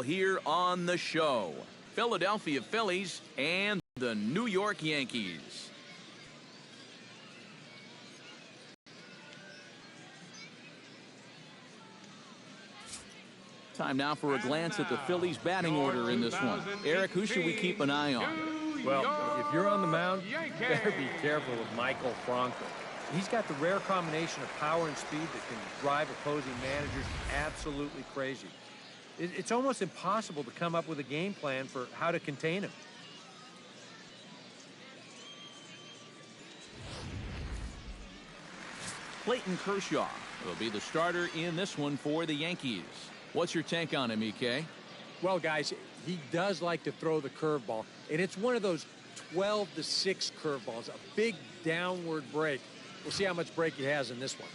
Here on the show, Philadelphia Phillies and the New York Yankees. Time now for a glance at the Phillies batting order in this one. Eric, who should we keep an eye on? Well, if you're on the mound, you better be careful with Michael Franco. He's got the rare combination of power and speed that can drive opposing managers absolutely crazy. It's almost impossible to come up with a game plan for how to contain him. Clayton Kershaw will be the starter in this one for the Yankees. What's your take on him, EK? Well, guys, he does like to throw the curveball, and it's one of those 12-6 curveballs, a big downward break. We'll see how much break he has in this one.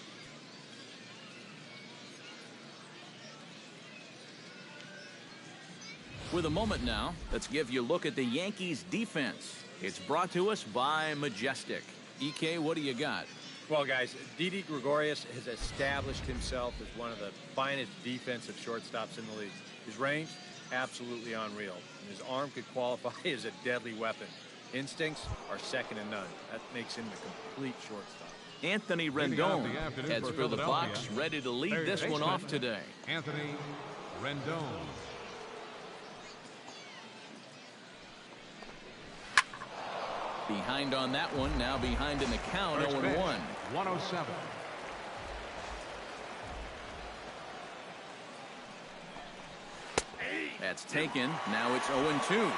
With a moment now, let's give you a look at the Yankees defense. It's brought to us by Majestic. EK, what do you got? Well, guys, Didi Gregorius has established himself as one of the finest defensive shortstops in the league. His range, absolutely unreal. And his arm could qualify as a deadly weapon. Instincts are second to none. That makes him the complete shortstop. Anthony Rendon heads for the box, ready to lead this one off today. Anthony Rendon. Behind on that one, now behind in the count, 0-1. 107. That's taken. Now it's 0-2.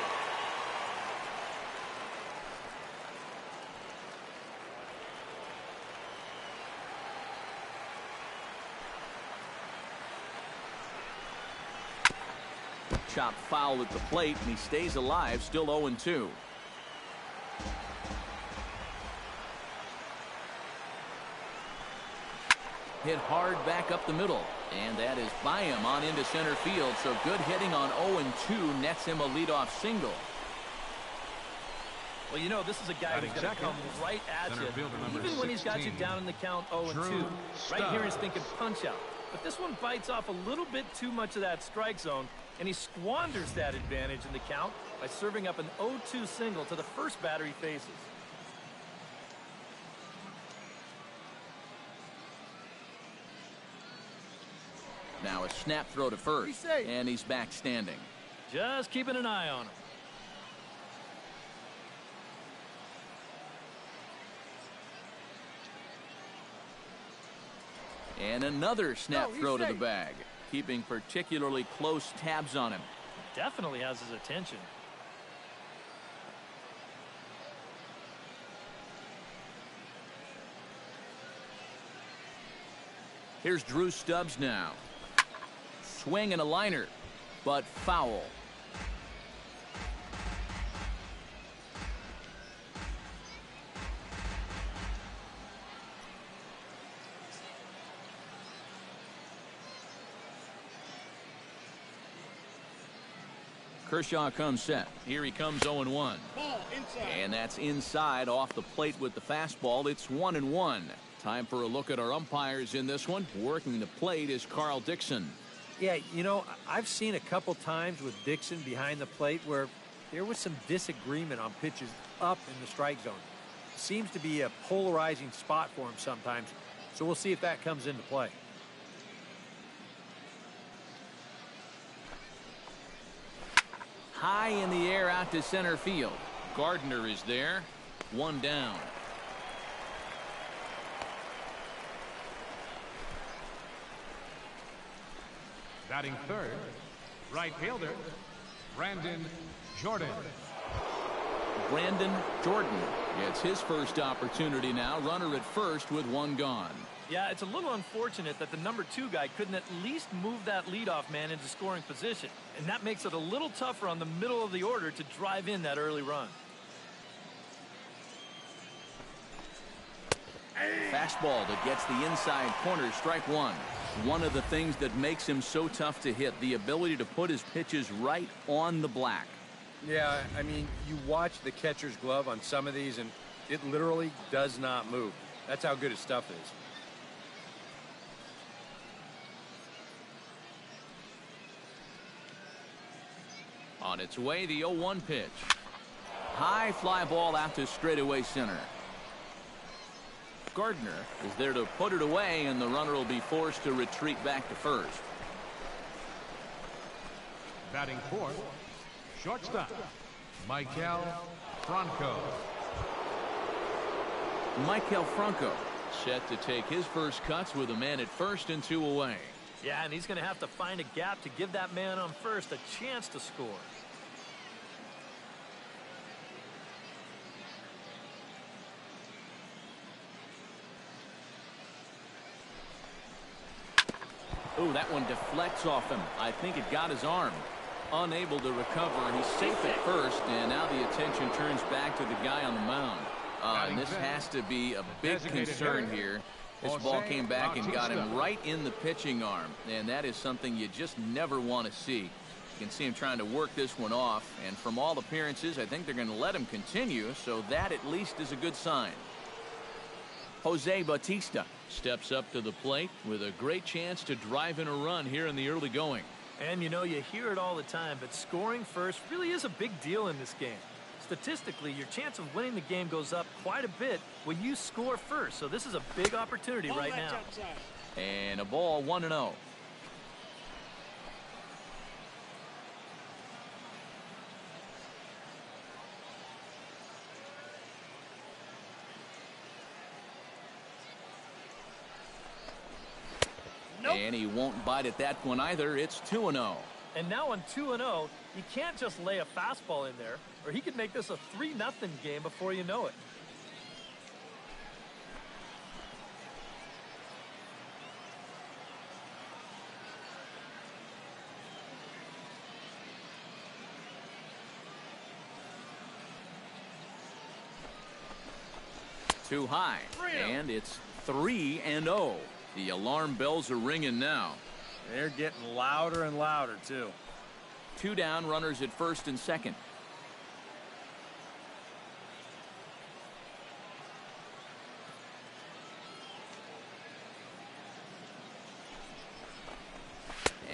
Chop foul at the plate, and he stays alive, still 0-2. Hit hard back up the middle, and that is by him on into center field. So good hitting on 0-2 nets him a leadoff single. Well, you know, this is a guy who's going to come right at you, even when he's got you down in the count 0-2. Right here he's thinking punch out. But this one bites off a little bit too much of that strike zone, and he squanders that advantage in the count by serving up an 0-2 single to the first batter he faces. Now a snap throw to first, and he's back standing. Just keeping an eye on him. And another snap throw to the bag, keeping particularly close tabs on him. Definitely has his attention. Here's Drew Stubbs now. Swing and a liner, but foul. Kershaw comes set. Here he comes 0-1. And that's inside off the plate with the fastball. It's 1-1. Time for a look at our umpires in this one. Working the plate is Carl Dixon. Yeah, you know, I've seen a couple times with Dixon behind the plate where there was some disagreement on pitches up in the strike zone. Seems to be a polarizing spot for him sometimes, so we'll see if that comes into play. High in the air out to center field. Gardner is there. One down. Batting third, right fielder, Brandon Jordan. Brandon Jordan gets his first opportunity now. Runner at first with one gone. Yeah, it's a little unfortunate that the number 2 guy couldn't at least move that leadoff man into scoring position. And that makes it a little tougher on the middle of the order to drive in that early run. Fastball that gets the inside corner, strike one. One of the things that makes him so tough to hit, the ability to put his pitches right on the black. Yeah, I mean, you watch the catcher's glove on some of these, and it literally does not move. That's how good his stuff is. On its way, the 0-1 pitch. High fly ball out to straightaway center. Gardner is there to put it away, and the runner will be forced to retreat back to first. Batting fourth, shortstop, Michael Franco. Michael Franco set to take his first cuts with a man at first and 2 away. Yeah, and he's going to have to find a gap to give that man on first a chance to score. Oh, that one deflects off him. I think it got his arm. Unable to recover, and he's safe at first, and now the attention turns back to the guy on the mound. And this has to be a big concern here. This ball came back and got him right in the pitching arm, and that is something you just never want to see. You can see him trying to work this one off, and from all appearances, I think they're going to let him continue, so that at least is a good sign. Jose Bautista steps up to the plate with a great chance to drive in a run here in the early going. And you know, you hear it all the time, but scoring first really is a big deal in this game. Statistically, your chance of winning the game goes up quite a bit when you score first. So this is a big opportunity right now. And a ball, 1-0. Nope. And he won't bite at that one either. It's 2-0. And now on 2-0, you can't just lay a fastball in there, or he could make this a 3-0 game before you know it. Too high, and it's 3-0. The alarm bells are ringing now. They're getting louder and louder, too. 2 down, runners at first and second.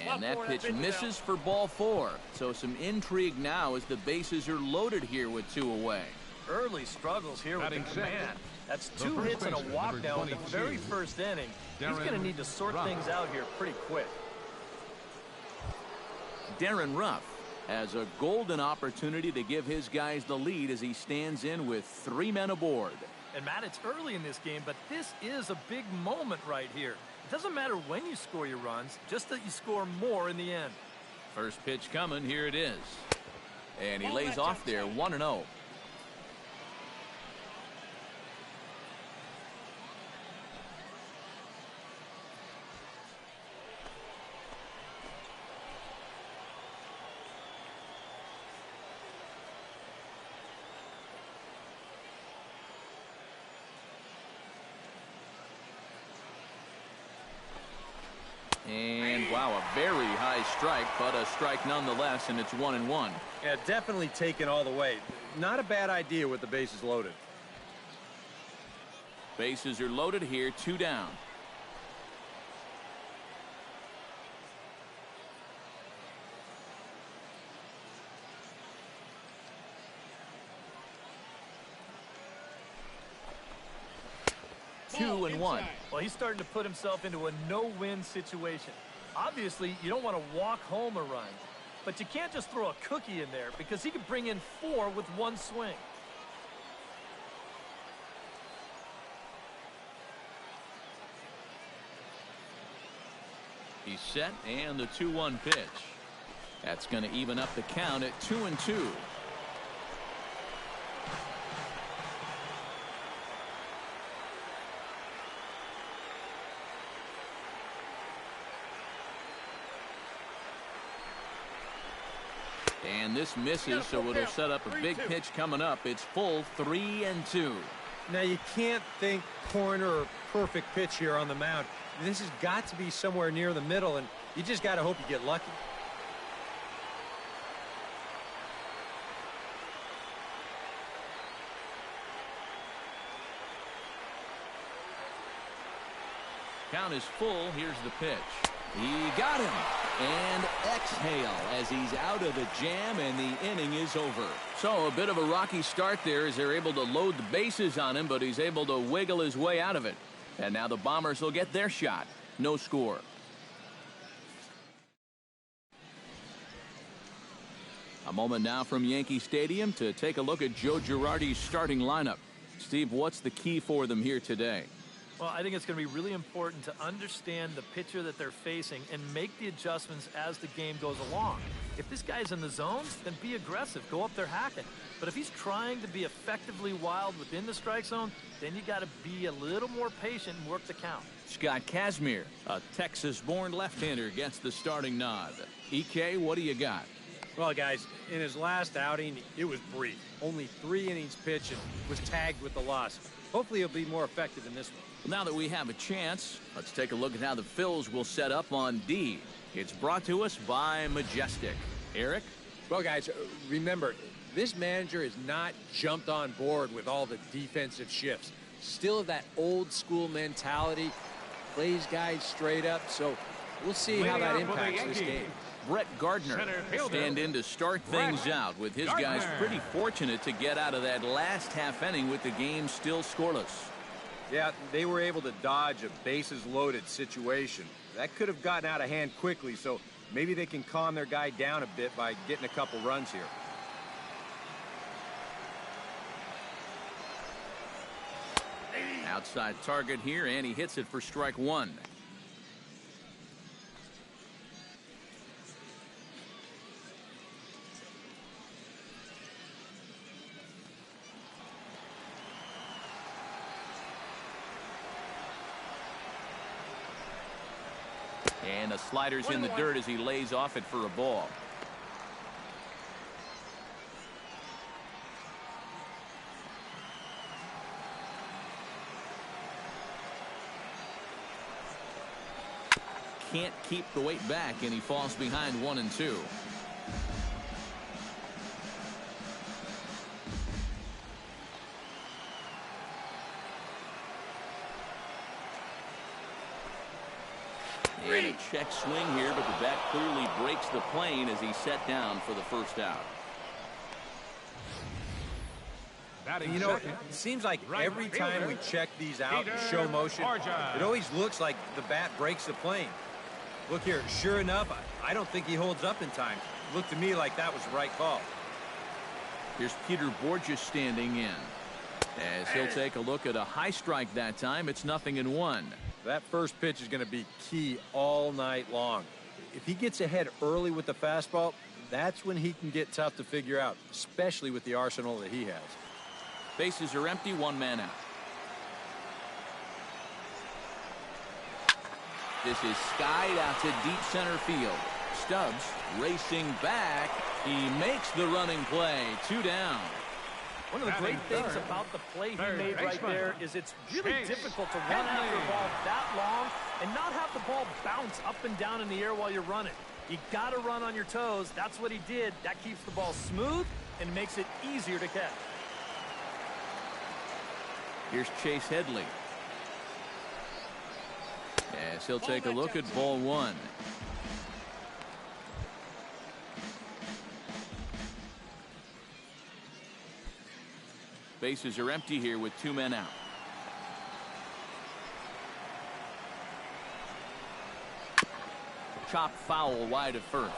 And that pitch misses for ball 4. So some intrigue now as the bases are loaded here with 2 away. Early struggles here with the command. That's 2 hits and a walk down in the very first inning. He's going to need to sort things out here pretty quick. Darren Ruff has a golden opportunity to give his guys the lead as he stands in with 3 men aboard. And Matt, it's early in this game, but this is a big moment right here. It doesn't matter when you score your runs, just that you score more in the end. First pitch coming, here it is. And he lays off there, 1-0. And wow, a very high strike, but a strike nonetheless, and it's 1-1. Yeah, definitely taken all the way. Not a bad idea with the bases loaded. Bases are loaded here, 2 down. Two and 1. Well, he's starting to put himself into a no-win situation. Obviously, you don't want to walk home a run, but you can't just throw a cookie in there because he could bring in 4 with 1 swing. He's set, and the 2-1 pitch. That's going to even up the count at 2-2. And this misses, so it'll set up a big pitch coming up. It's full 3-2. Now, you can't think corner or perfect pitch here on the mound. This has got to be somewhere near the middle, and you just got to hope you get lucky. Count is full. Here's the pitch. He got him. And exhale as he's out of the jam, and the inning is over. So a bit of a rocky start there as they're able to load the bases on him, but he's able to wiggle his way out of it. And now the Bombers will get their shot. No score. A moment now from Yankee Stadium to take a look at Joe Girardi's starting lineup. Steve, what's the key for them here today? Well, I think it's going to be really important to understand the pitcher that they're facing and make the adjustments as the game goes along. If this guy's in the zone, then be aggressive. Go up there hacking. But if he's trying to be effectively wild within the strike zone, then you got to be a little more patient and work the count. Scott Kazmir, a Texas-born left-hander, gets the starting nod. EK, what do you got? Well, guys, in his last outing, it was brief. Only 3 innings pitched and was tagged with the loss. Hopefully he'll be more effective in this one. Now that we have a chance, let's take a look at how the Phils will set up on D. It's brought to us by Majestic. Eric? Well, guys, remember, this manager has not jumped on board with all the defensive shifts. Still that old school mentality, plays guys straight up, so we'll see how that impacts this game. Brett Gardner stand in to start things out, with his guys pretty fortunate to get out of that last half inning with the game still scoreless. Yeah, they were able to dodge a bases-loaded situation. That could have gotten out of hand quickly, so maybe they can calm their guy down a bit by getting a couple runs here. Outside target here, and he hits it for strike one. And the slider's in the dirt as he lays off it for a ball. Can't keep the weight back, and he falls behind 1-2. And a check swing here, but the bat clearly breaks the plane as he's set down for the first out. You know, it seems like every time we check these out in show motion, it always looks like the bat breaks the plane. Look here, sure enough, I don't think he holds up in time. It looked to me like that was the right call. Here's Peter Borges standing in. As he'll take a look at a high strike that time, it's 0-1. That first pitch is going to be key all night long. If he gets ahead early with the fastball, that's when he can get tough to figure out, especially with the arsenal that he has. Bases are empty, 1 man out. This is skied out to deep center field. Stubbs racing back. He makes the running play. 2 down. One of the great things about the play he made right there is it's really difficult to run after a ball that long and not have the ball bounce up and down in the air while you're running. You got to run on your toes. That's what he did. That keeps the ball smooth and makes it easier to catch. Here's Chase Headley. As he'll take a look at ball 1. Bases are empty here with 2 men out. Chop foul wide of first.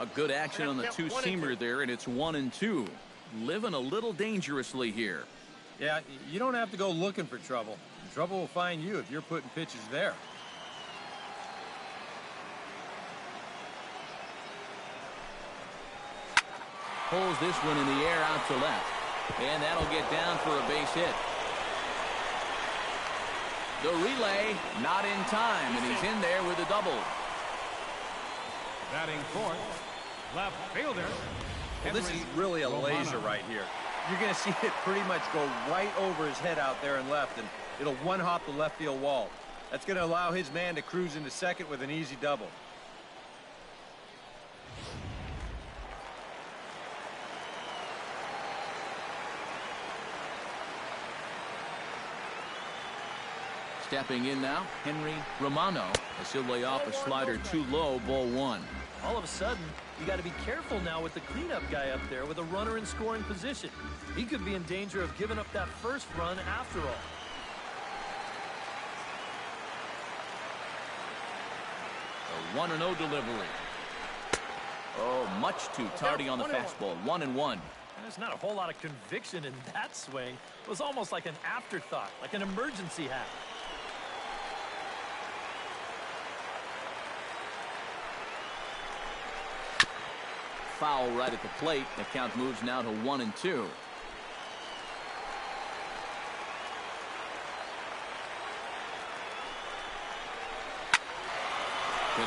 A good action on the two-seamer there, and it's 1-2. Living a little dangerously here. Yeah, you don't have to go looking for trouble. Trouble will find you if you're putting pitches there. Pulls this one in the air out to left. And that'll get down for a base hit. The relay not in time, and he's in there with a double. Batting fourth, left fielder. Well, this is really a laser right here. You're going to see it pretty much go right over his head out there and left, and it'll one-hop the left field wall. That's going to allow his man to cruise into second with an easy double. Stepping in now, Henry Romano, as he'll lay off a slider too low, ball one. All of a sudden, you got to be careful now with the cleanup guy up there with a runner in scoring position. He could be in danger of giving up that first run after all. A 1-0 delivery. Oh, much too tardy on the fastball. 1-1. There's not a whole lot of conviction in that swing. It was almost like an afterthought, like an emergency hack. Foul right at the plate. The count moves now to 1-2. Did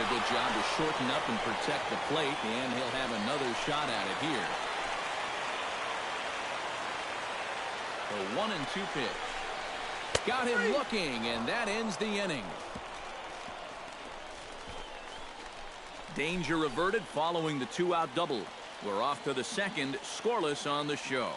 a good job to shorten up and protect the plate, and he'll have another shot at it here. The 1-2 pitch. Got him looking, and that ends the inning. Danger averted following the 2-out double. We're off to the second, scoreless on the show.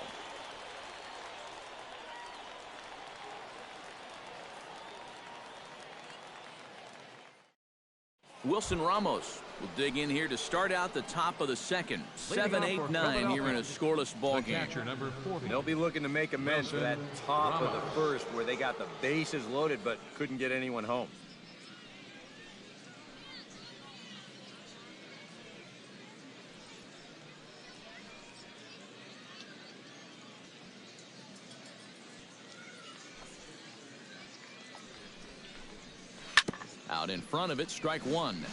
Wilson Ramos will dig in here to start out the top of the second. 7-8-9 here in a scoreless ball game. They'll be looking to make amends for that top of the first where they got the bases loaded but couldn't get anyone home. Out in front of it, strike one.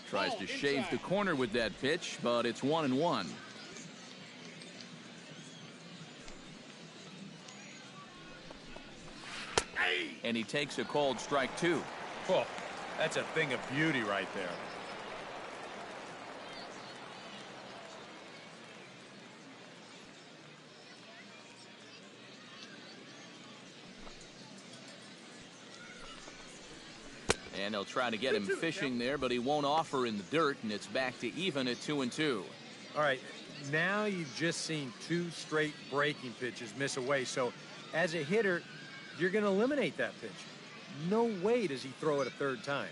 Tries to shave the corner with that pitch, but it's 1-1. And he takes a called strike two. Oh, that's a thing of beauty right there. And they'll try to get him fishing there, but he won't offer in the dirt, and it's back to even at 2-2. All right, now you've just seen two straight breaking pitches miss away. So as a hitter, you're going to eliminate that pitch. No way does he throw it a third time.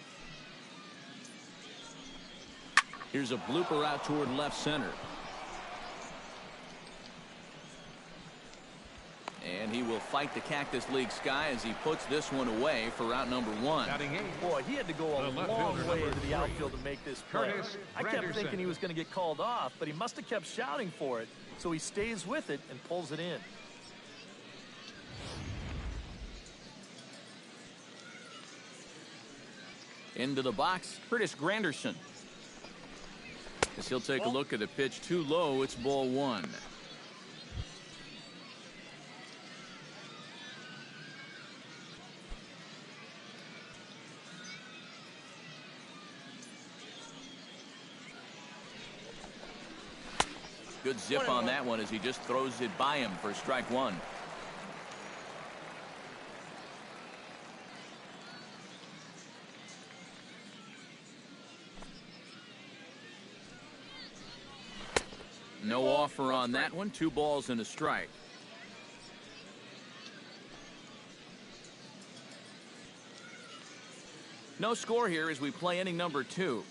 Here's a blooper out toward left center. And he will fight the Cactus League sky as he puts this one away for out number one. Boy, he had to go a long way into the outfield to make this play. I kept thinking he was going to get called off, but he must have kept shouting for it. So he stays with it and pulls it in. Into the box, Curtis Granderson. As he'll take a look at the pitch too low, it's ball one. Good zip on that one as he just throws it by him for strike one. No offer on that one. 2 balls and a strike. No score here as we play inning number 2.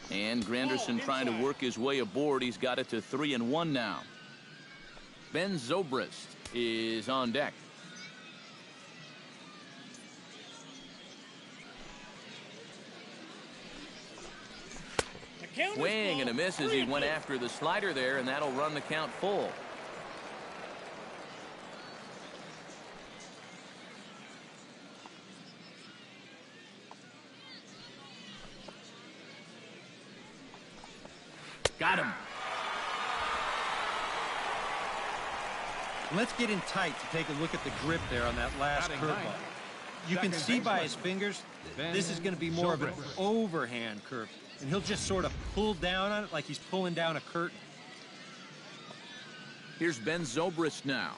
And Granderson trying to work his way aboard. He's got it to 3-1 now. Ben Zobrist is on deck. Swing and a miss as he went after the slider there, and that'll run the count full. Got him. Let's get in tight to take a look at the grip there on that last curveball. You can see by his fingers, this is going to be more of an overhand curve, and he'll just sort of pull down on it like he's pulling down a curtain. Here's Ben Zobrist now.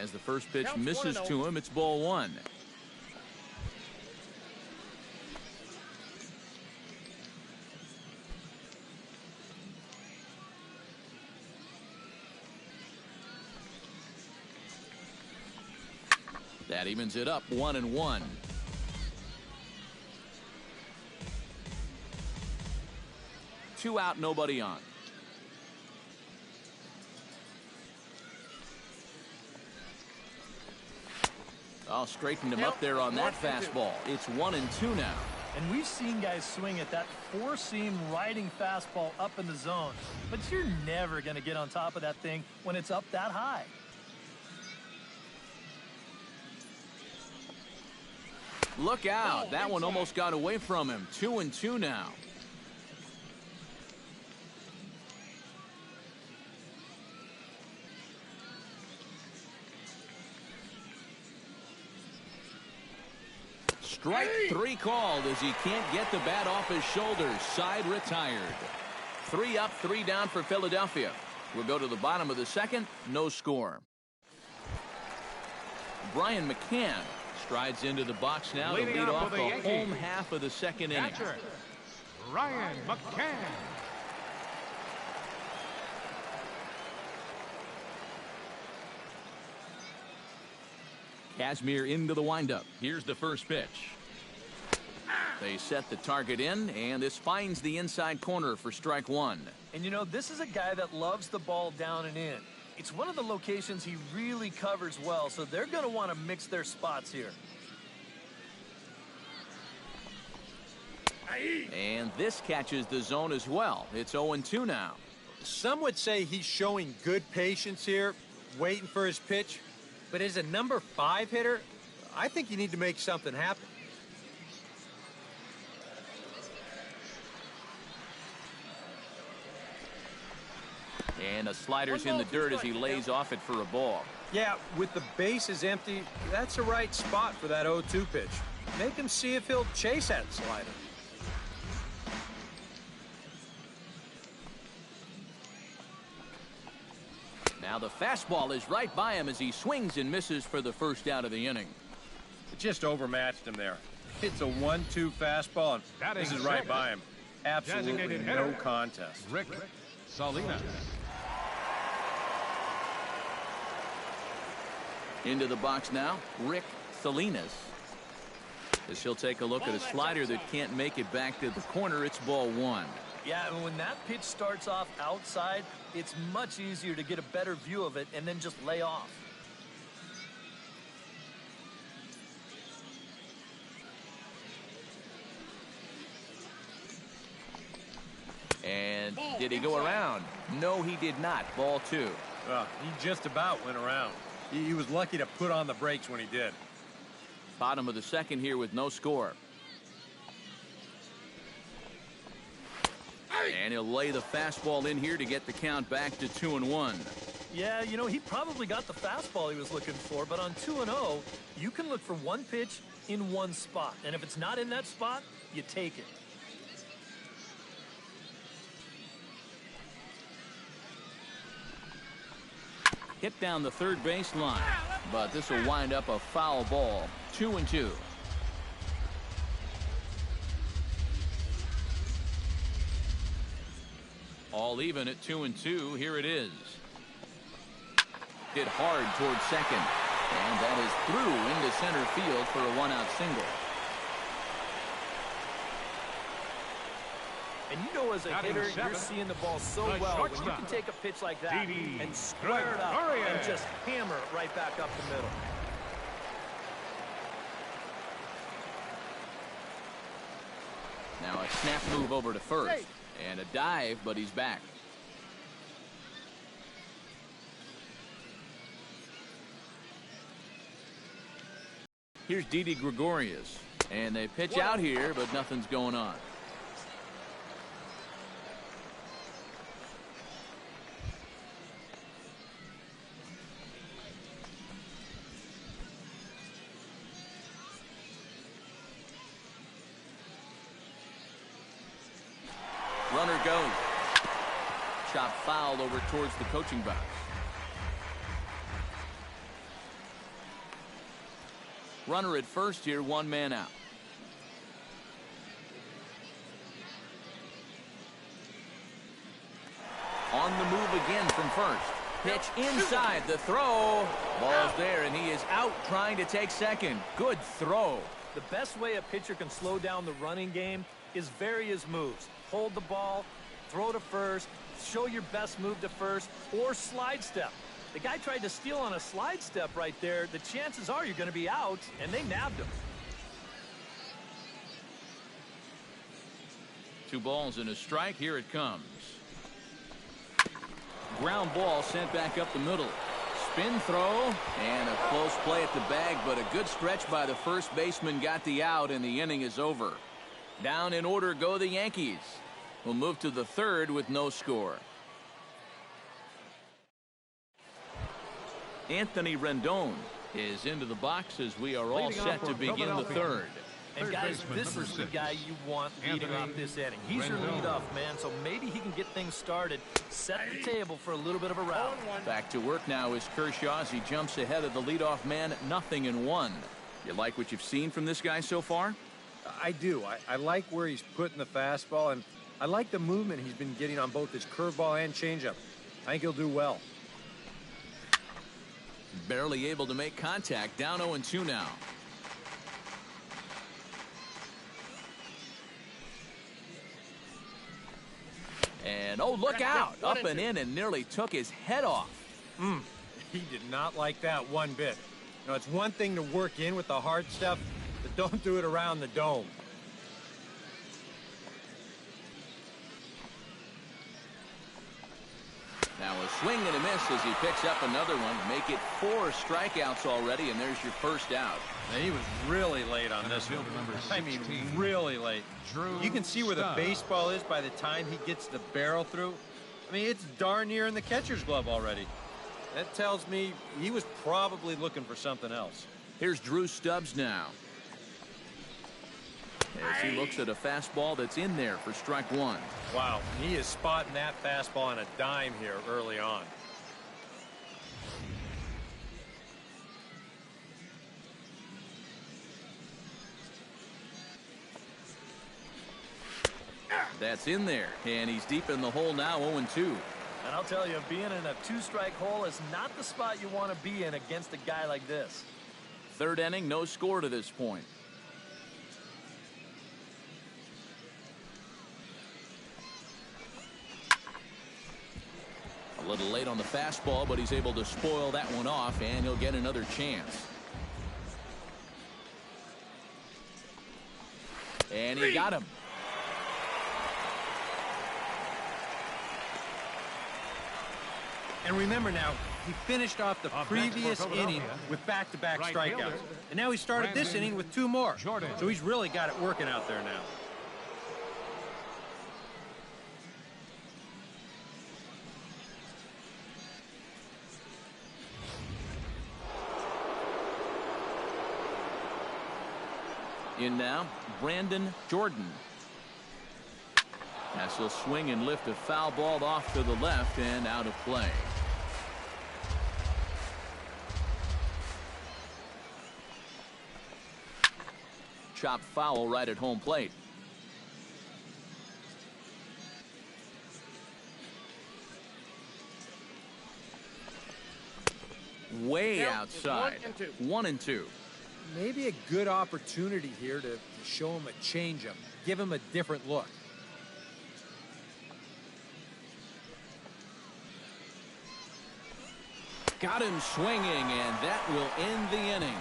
As the first pitch misses to him, it's ball one. That evens it up 1-1. Two out, nobody on. Oh, straightened him up there on that fastball. It's 1-2 now. And we've seen guys swing at that four-seam riding fastball up in the zone. But you're never going to get on top of that thing when it's up that high. Look out. That one almost got away from him. 2-2 now. Strike three called as he can't get the bat off his shoulders. Side retired. 3 up, 3 down for Philadelphia. We'll go to the bottom of the second. No score. Brian McCann strides into the box now to lead off the home half of the second inning. Brian McCann. Kazmir into the windup. Here's the first pitch. They set the target in, and this finds the inside corner for strike one. And you know, this is a guy that loves the ball down and in. It's one of the locations he really covers well, so they're going to want to mix their spots here. And this catches the zone as well. It's 0-2 now. Some would say he's showing good patience here, waiting for his pitch. But as a number 5 hitter, I think you need to make something happen. And a slider's in the dirt as he lays off it for a ball. Yeah, with the bases empty, that's the right spot for that 0-2 pitch. Make him see if he'll chase that slider. Now the fastball is right by him as he swings and misses for the first out of the inning. It just overmatched him there. It's a 1-2 fastball, and this is right by him. Absolutely no contest. Rick Salinas. Into the box now, Rick Salinas. As he'll take a look at a slider that can't make it back to the corner, it's ball one. Yeah, and when that pitch starts off outside, it's much easier to get a better view of it and then just lay off. And did he go around? No, he did not. Ball two. He just about went around. He was lucky to put on the brakes when he did. Bottom of the second here with no score. And he'll lay the fastball in here to get the count back to 2-1. Yeah, you know, he probably got the fastball he was looking for, but on 2-0, you can look for one pitch in one spot. And if it's not in that spot, you take it. Hit down the third base line, but this will wind up a foul ball. 2-2. All even at 2-2. Here it is. Hit hard towards second, and that is through into center field for a one-out single. And you know, as a hitter, you're seeing the ball so well when you can take a pitch like that and square it up and just hammer it right back up the middle. Now a snap move over to first. And a dive, but he's back. Here's Didi Gregorius. And they pitch out here, but nothing's going on. Runner goes. Chop foul over towards the coaching box. Runner at first here, one man out. On the move again from first. Pitch inside, the throw. Ball's there, and he is out trying to take second. Good throw. The best way a pitcher can slow down the running game is various moves. Hold the ball, throw to first, show your best move to first, or slide step. The guy tried to steal on a slide step right there. The chances are you're going to be out, and they nabbed him. 2 balls and a strike. Here it comes. Ground ball sent back up the middle. Spin throw and a close play at the bag, but a good stretch by the first baseman got the out, and the inning is over. Down in order go the Yankees. We'll move to the third with no score. Anthony Rendon is into the box as we are all set to begin the third. And guys, this is the guy you want leading off this inning. He's your leadoff man, so maybe he can get things started, set the table for a little bit of a round. Back to work now is Kershaw as he jumps ahead of the leadoff man, 0-1. You like what you've seen from this guy so far? I do. I like where he's putting the fastball, and I like the movement he's been getting on both his curveball and changeup. I think he'll do well. Barely able to make contact, down 0-2 now. And oh, look out, up and in, and nearly took his head off. He did not like that one bit. You know, it's one thing to work in with the hard stuff, but don't do it around the dome. Now a swing and a miss as he picks up another one. Make it 4 strikeouts already, and there's your first out. And he was really late on this one. I mean, really late. You can see where the baseball is by the time he gets the barrel through. I mean, it's darn near in the catcher's glove already. That tells me he was probably looking for something else. Here's Drew Stubbs now. As he looks at a fastball that's in there for strike 1. Wow, he is spotting that fastball on a dime here early on. That's in there, and he's deep in the hole now, 0-2. And I'll tell you, being in a 2-strike hole is not the spot you want to be in against a guy like this. Third inning, no score to this point. A little late on the fastball, but he's able to spoil that one off, and he'll get another chance. And he got him. And remember now, he finished off the previous inning with back-to-back strikeouts. And now he started this inning with 2 more. So he's really got it working out there now. In now, Brandon Jordan. As he'll swing and lift a foul ball off to the left and out of play. Chopped foul right at home plate. Way outside. 1-2. Maybe a good opportunity here to show him a changeup, give him a different look. Got him swinging, and that will end the inning.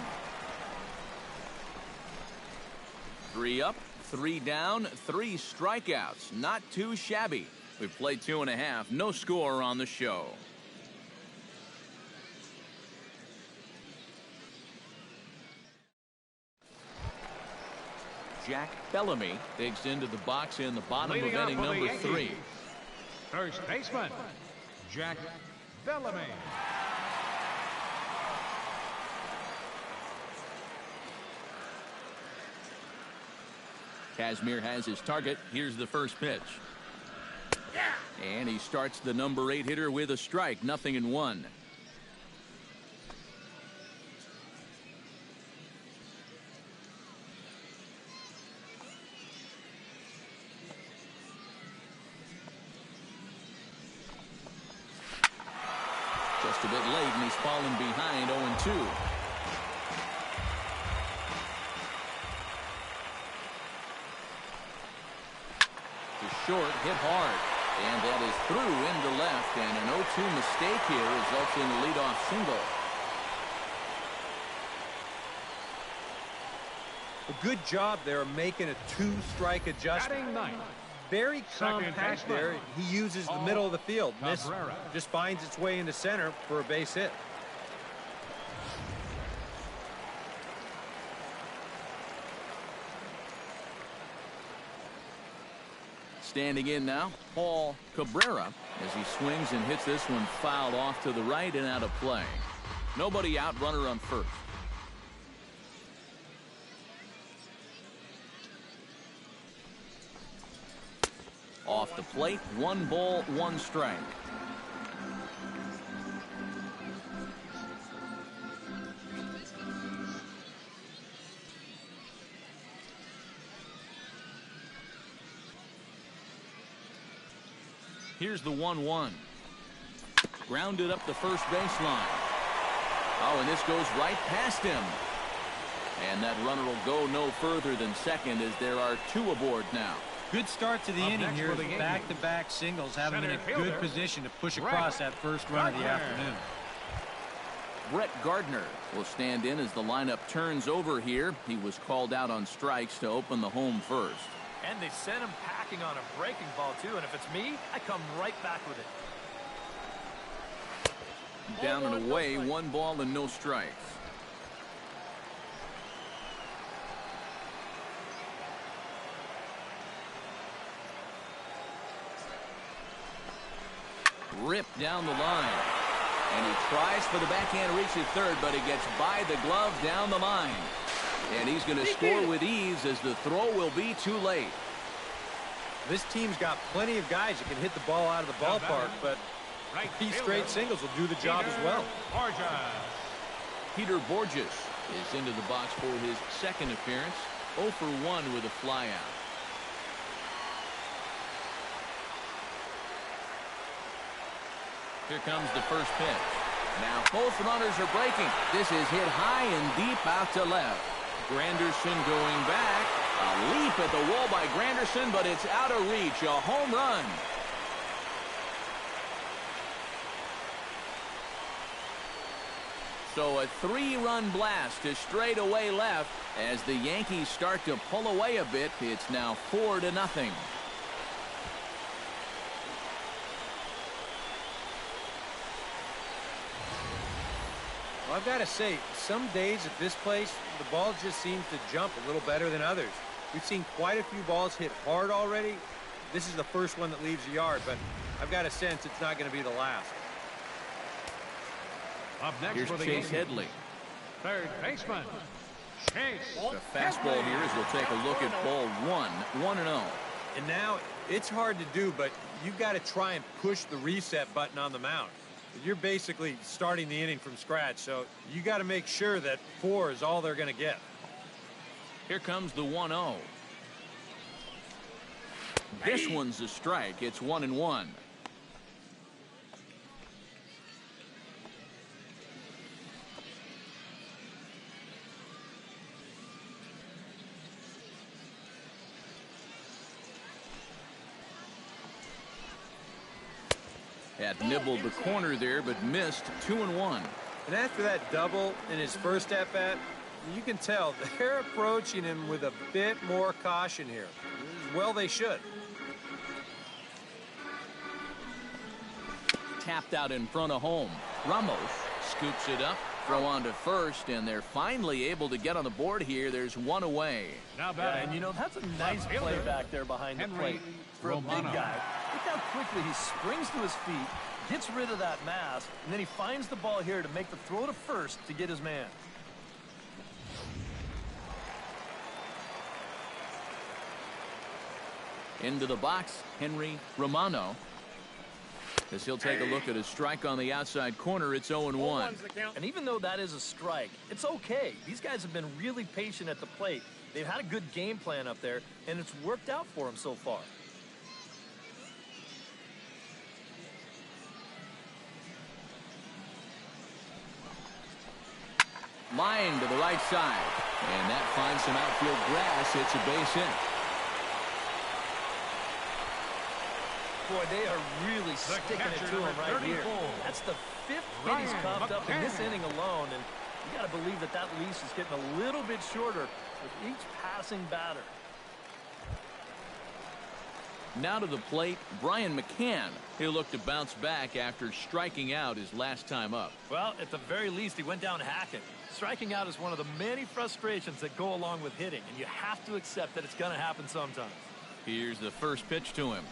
3 up, 3 down, 3 strikeouts. Not too shabby. We've played 2.5. No score on the show. Jack Bellamy digs into the box in the bottom of inning number 3. First baseman, Jack Bellamy. Kazmir has his target. Here's the first pitch. And he starts the number 8 hitter with a strike. 0-1. a bit late, and he's fallen behind 0-2. To short, hit hard. And that is through into left, and an 0-2 mistake here results in a leadoff single. A good job there making a 2-strike adjustment. Very compact there. He uses the middle of the field. And this just finds its way into center for a base hit. Standing in now, Paul Cabrera, as he swings and hits this one fouled off to the right and out of play. Nobody out, runner on first. Off the plate, 1 ball, 1 strike. Here's the 1-1. Grounded up the first baseline. Oh, and this goes right past him. And that runner will go no further than second as there are 2 aboard now. Good start to the inning here. Back-to-back singles have him in a good position to push across that first run of the afternoon. Brett Gardner will stand in as the lineup turns over here. He was called out on strikes to open the home first. And they sent him packing on a breaking ball, too. And if it's me, I come right back with it. Down and away, 1 ball and no strikes. Ripped down the line. And he tries for the backhand, reaches third, but he gets by the glove down the line. And he's going to score with ease as the throw will be too late. This team's got plenty of guys that can hit the ball out of the ballpark, but these straight singles will do the job as well. Peter Borges is into the box for his second appearance. 0 for 1 with a flyout. Here comes the first pitch. Now both runners are breaking. This is hit high and deep out to left. Granderson going back. A leap at the wall by Granderson, but it's out of reach. A home run. So a 3-run blast to straightaway left as the Yankees start to pull away a bit. It's now 4-0. Well, I've got to say, some days at this place, the ball just seems to jump a little better than others. We've seen quite a few balls hit hard already. This is the first one that leaves the yard, but I've got a sense it's not going to be the last. Up next Here's for the Chase Yankees, Headley. third baseman, Chase. The fastball here as we'll take a look at ball 1-0. And now it's hard to do, but you've got to try and push the reset button on the mound. You're basically starting the inning from scratch, so you got to make sure that 4 is all they're going to get. Here comes the 1-0. This one's a strike. It's 1-1. Had nibbled the corner there, but missed. 2-1. And after that double in his first at-bat, you can tell they're approaching him with a bit more caution here. Well, they should. Tapped out in front of home. Ramos scoops it up. Throw on to first, and they're finally able to get on the board here. There's 1 away. Now And you know, that's a nice play back there behind the plate. For a big guy, look how quickly he springs to his feet, gets rid of that mass, and then he finds the ball here to make the throw to first to get his man. Into the box, Henry Romano. As he'll take a look at a strike on the outside corner, it's 0-1. And even though that is a strike, it's okay. These guys have been really patient at the plate. They've had a good game plan up there, and it's worked out for them so far. Line to the right side. And that finds some outfield grass. It's a base hit. Boy, they are really sticking it to him right here. That's the 5th hit he's coughed up in this inning alone, and you got to believe that that leash is getting a little bit shorter with each passing batter. Now to the plate, Brian McCann. He'll look to bounce back after striking out his last time up. Well, at the very least, he went down hacking. Striking out is one of the many frustrations that go along with hitting, and you have to accept that it's going to happen sometimes. Here's the first pitch to him.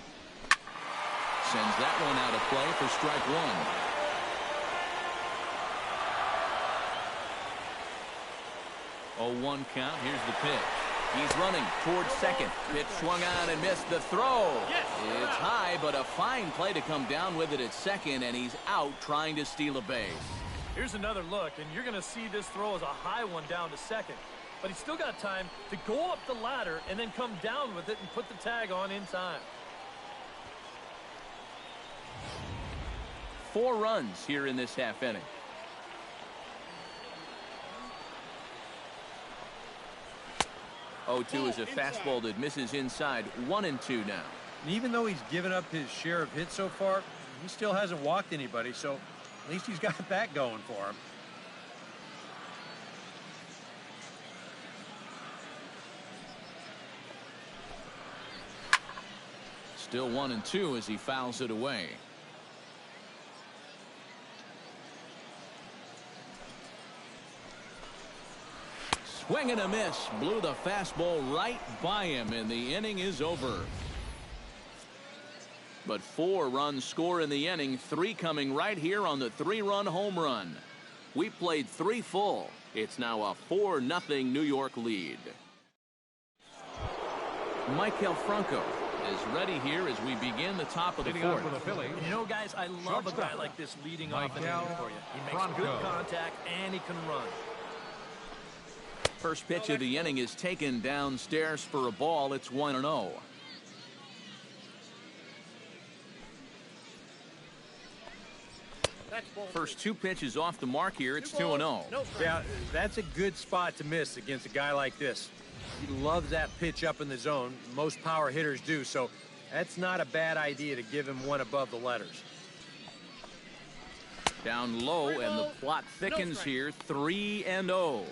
Sends that one out of play for strike one. Oh, 1 count. Here's the pitch. He's running towards second. Pitch swung on and missed the throw. It's high, but a fine play to come down with it at second, and he's out trying to steal a base. Here's another look, and you're going to see this throw as a high one down to second. But he's still got time to go up the ladder and then come down with it and put the tag on in time. 4 runs here in this half inning. Oh, 2 is a fastball that misses inside. 1-2 now. And even though he's given up his share of hits so far, he still hasn't walked anybody, so at least he's got that going for him. Still 1-2 as he fouls it away. Swing and a miss. Blew the fastball right by him, and the inning is over. But 4 runs score in the inning, 3 coming right here on the 3-run home run. We played 3 full. It's now a 4-0 New York lead. Michael Franco is ready here as we begin the top of the 4th. For the Phillies, You know, guys, I love a guy like this leading off an inning for you. He makes good contact and he can run. First pitch of the inning is taken downstairs for a ball. It's 1-0. First 2 pitches off the mark here. It's 2-0. Yeah, that's a good spot to miss against a guy like this. He loves that pitch up in the zone. Most power hitters do, so that's not a bad idea to give him one above the letters. Down low, and the plot thickens here. 3-0.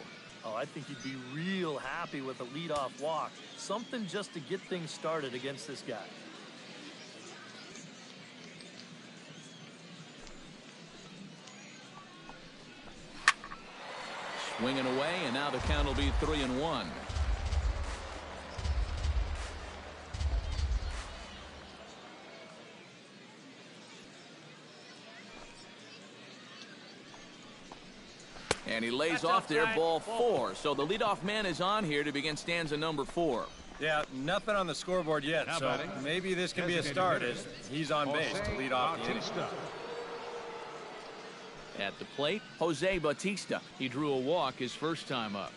Oh, I think he'd be real happy with a leadoff walk. Something just to get things started against this guy. Swinging away, and now the count will be 3-1. And he lays off there, ball 4. So the leadoff man is on here to begin stanza number 4. Yeah, nothing on the scoreboard yet, so maybe this can be a start as he's on base to lead off the inning. At the plate, Jose Bautista. He drew a walk his first time up.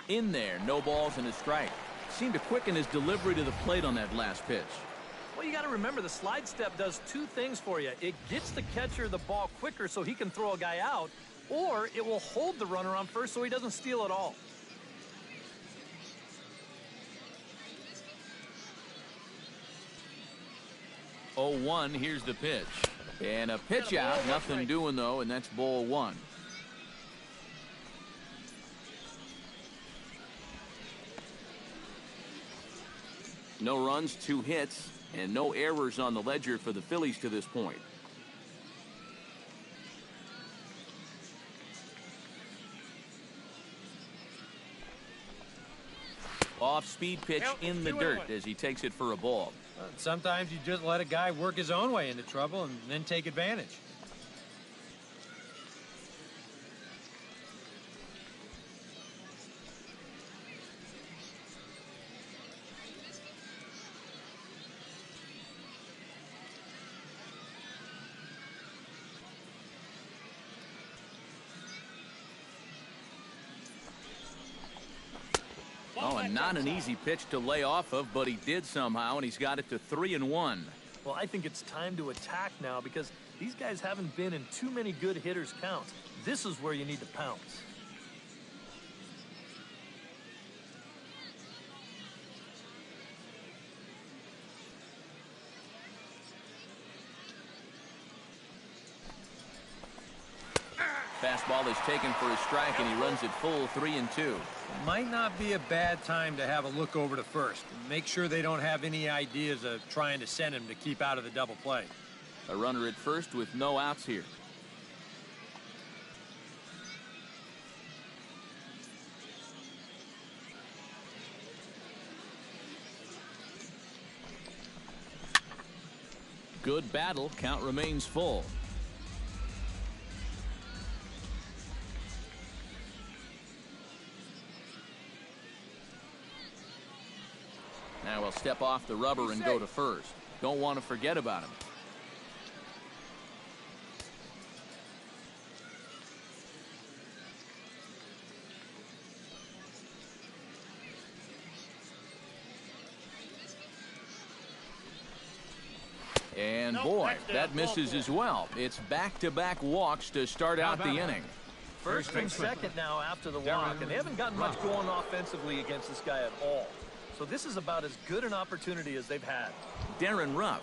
In there, no balls and a strike. Seemed to quicken his delivery to the plate on that last pitch. Well, you got to remember the slide step does 2 things for you. It gets the catcher the ball quicker so he can throw a guy out, or it will hold the runner on first so he doesn't steal at all. Oh, 1, here's the pitch. And a pitch out, nothing doing though, and that's ball 1. No runs, 2 hits, and no errors on the ledger for the Phillies to this point. Off-speed pitch in the dirt as he takes it for a ball. Sometimes you just let a guy work his own way into trouble and then take advantage. and not an easy pitch to lay off of, but he did somehow, and he's got it to 3-1. Well, I think it's time to attack now because these guys haven't been in too many good hitters' counts. This is where you need to pounce. Fastball is taken for a strike, and he runs it full 3-2. Might not be a bad time to have a look over to first. Make sure they don't have any ideas of trying to send him to keep out of the double play. A runner at first with no outs here. Good battle. Count remains full. Now he'll step off the rubber and go to first. Don't want to forget about him. And boy, that misses as well. It's back-to-back walks to start out the inning. First and second now after the walk, and they haven't gotten much going offensively against this guy at all. So this is about as good an opportunity as they've had. Darren Ruff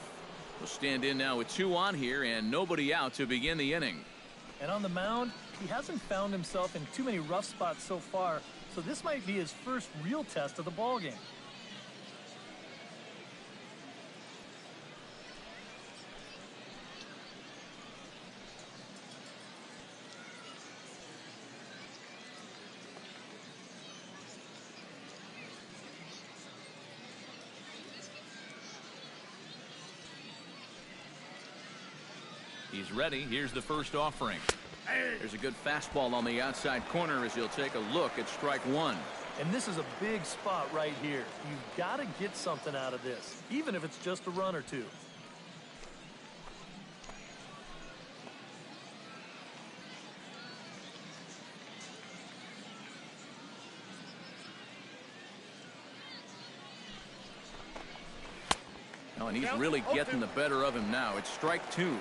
will stand in now with 2 on here and nobody out to begin the inning. And on the mound, he hasn't found himself in too many rough spots so far, so this might be his first real test of the ballgame. He's ready. Here's the first offering. There's a good fastball on the outside corner as he'll take a look at strike one. And this is a big spot right here. You've got to get something out of this, even if it's just a run or two. Oh, and he's really getting the better of him now. It's strike two.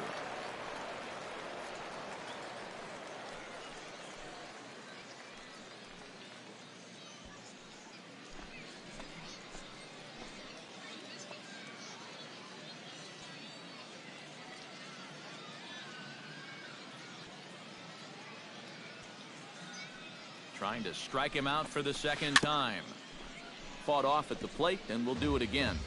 Trying to strike him out for the second time. Fought off at the plate, and will do it again.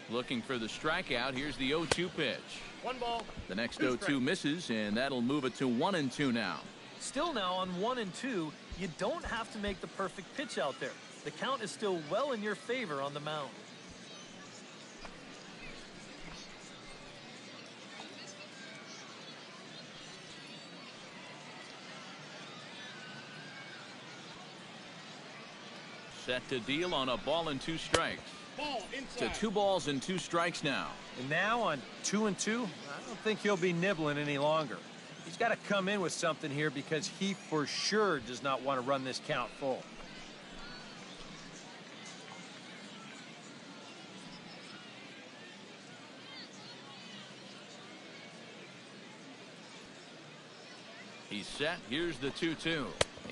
Looking for the strikeout. Here's the 0-2 pitch. 1 ball. The next 0-2 misses, and that'll move it to 1-2 now. Still now on 1-2, you don't have to make the perfect pitch out there. The count is still well in your favor on the mound. Set to deal on a ball and 2 strikes. Ball inside. To 2 balls and 2 strikes now. And now on 2-2, I don't think he'll be nibbling any longer. He's got to come in with something here because he for sure does not want to run this count full. He's set. Here's the 2-2.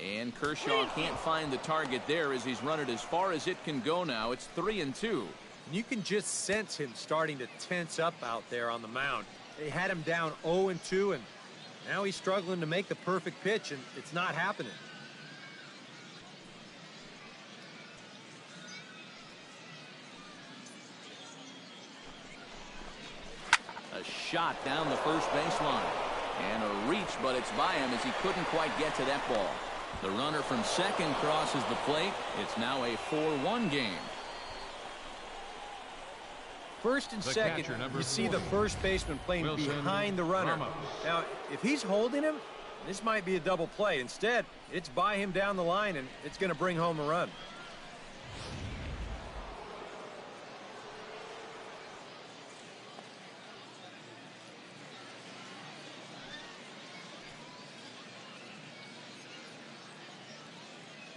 And Kershaw can't find the target there as he's run it as far as it can go now. It's 3-2. You can just sense him starting to tense up out there on the mound. They had him down 0-2, and now he's struggling to make the perfect pitch, and it's not happening. A shot down the first baseline. And a reach, but it's by him as he couldn't quite get to that ball. The runner from second crosses the plate. It's now a 4-1 game. First and second, you see the first baseman playing behind the runner. Now, if he's holding him, this might be a double play. Instead, it's by him down the line, and it's going to bring home a run.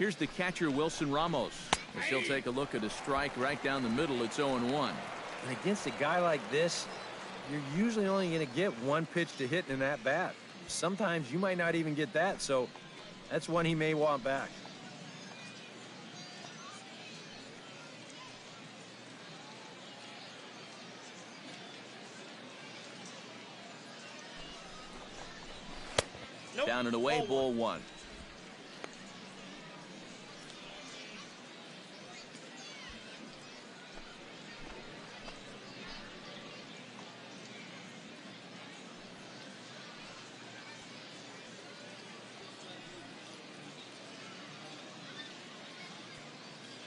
Here's the catcher, Wilson Ramos. As he'll take a look at a strike right down the middle. It's 0-1. And against a guy like this, you're usually only going to get one pitch to hit in that bat. Sometimes you might not even get that, so that's one he may want back. Down and away, ball one.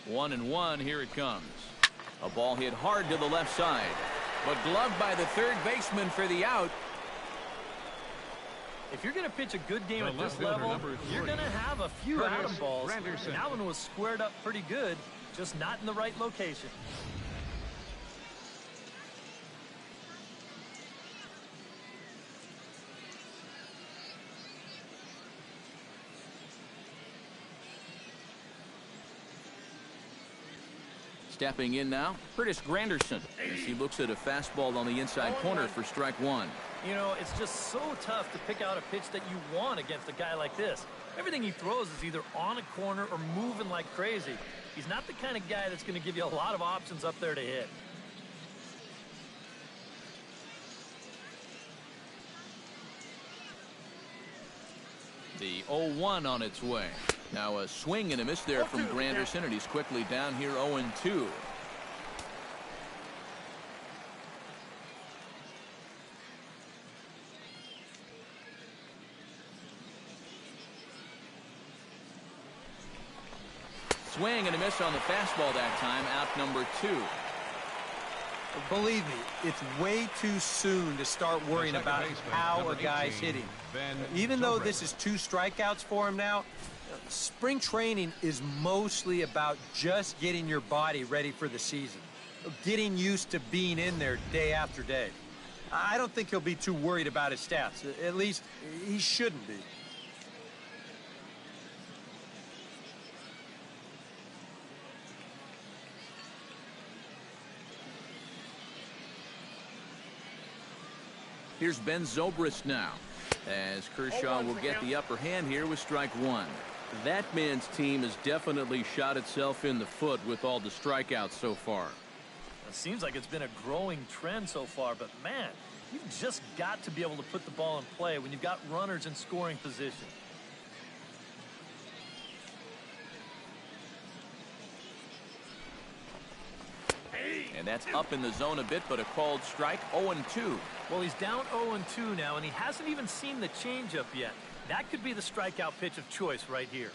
One and one, here it comes. A ball hit hard to the left side, but gloved by the third baseman for the out. If you're going to pitch a good game at this level, you're going to have a few atom balls. And that one was squared up pretty good, just not in the right location. Stepping in now, Curtis Granderson, as he looks at a fastball on the inside corner for strike one. You know, it's just so tough to pick out a pitch that you want against a guy like this. Everything he throws is either on a corner or moving like crazy. He's not the kind of guy that's going to give you a lot of options up there to hit. The 0-1 on its way. Now a swing and a miss there from Granderson, and he's quickly down here 0-2. Swing and a miss on the fastball that time. Out number 2. Believe me, it's way too soon to start worrying about how a guy's hitting. Even though this is 2 strikeouts for him now, spring training is mostly about just getting your body ready for the season, getting used to being in there day after day. I don't think he'll be too worried about his stats. At least he shouldn't be. Here's Ben Zobrist now, as Kershaw will get the upper hand here with strike one. That man's team has definitely shot itself in the foot with all the strikeouts so far. It seems like it's been a growing trend so far, but man, you've just got to be able to put the ball in play when you've got runners in scoring position. And that's up in the zone a bit, but a called strike. 0-2. Well, he's down 0-2 now, and he hasn't even seen the changeup yet. That could be the strikeout pitch of choice right here.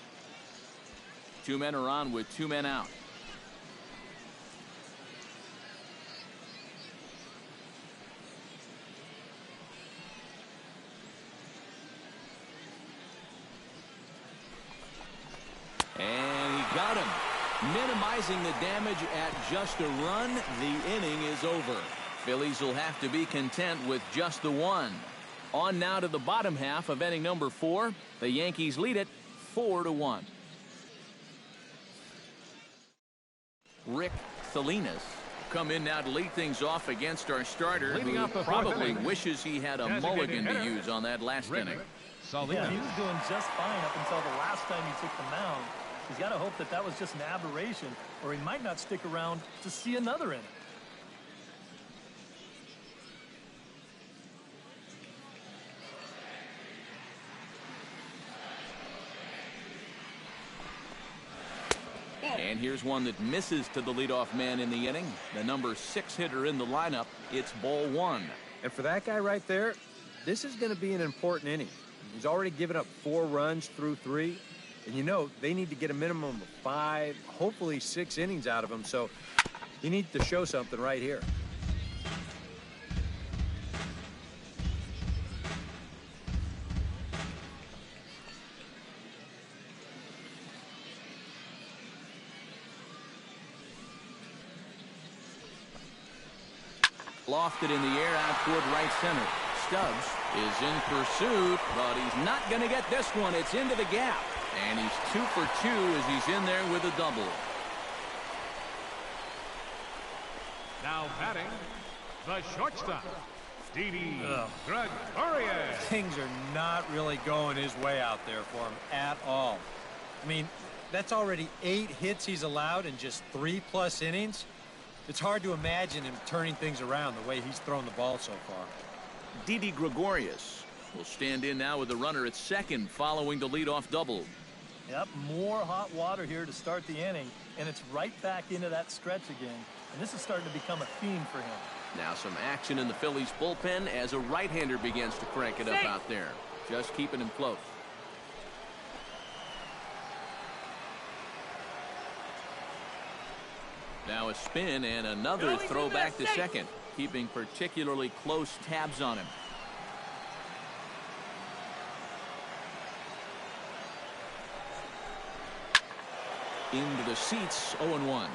2 men are on with 2 men out. And he got him. Minimizing the damage at just a run. The inning is over. Phillies will have to be content with just the one. On now to the bottom half of inning number 4. The Yankees lead it 4-1. Rick Salinas come in now to lead things off against our starter, who probably wishes he had a mulligan to use on that last inning. Yeah, he was doing just fine up until the last time he took the mound. He's got to hope that that was just an aberration, or he might not stick around to see another inning. And here's one that misses to the leadoff man in the inning. The number 6 hitter in the lineup. It's ball 1. And for that guy right there, this is going to be an important inning. He's already given up 4 runs through 3. And you know, they need to get a minimum of 5, hopefully 6 innings out of him. So he needs to show something right here. Lofted in the air out toward right center. Stubbs is in pursuit, but he's not going to get this one. It's into the gap. And he's 2 for 2 as he's in there with a double. Now batting, the shortstop, Didi Gregorius. Things are not really going his way out there for him at all. I mean, that's already 8 hits he's allowed in just 3+ innings. It's hard to imagine him turning things around the way he's thrown the ball so far. Didi Gregorius will stand in now with the runner at second following the leadoff double. Yep, more hot water here to start the inning, and it's right back into that stretch again. And this is starting to become a theme for him. Now some action in the Phillies bullpen as a right-hander begins to crank it up out there. Just keeping him close. Now a spin and another throw back to second, keeping particularly close tabs on him. Into the seats, 0-1.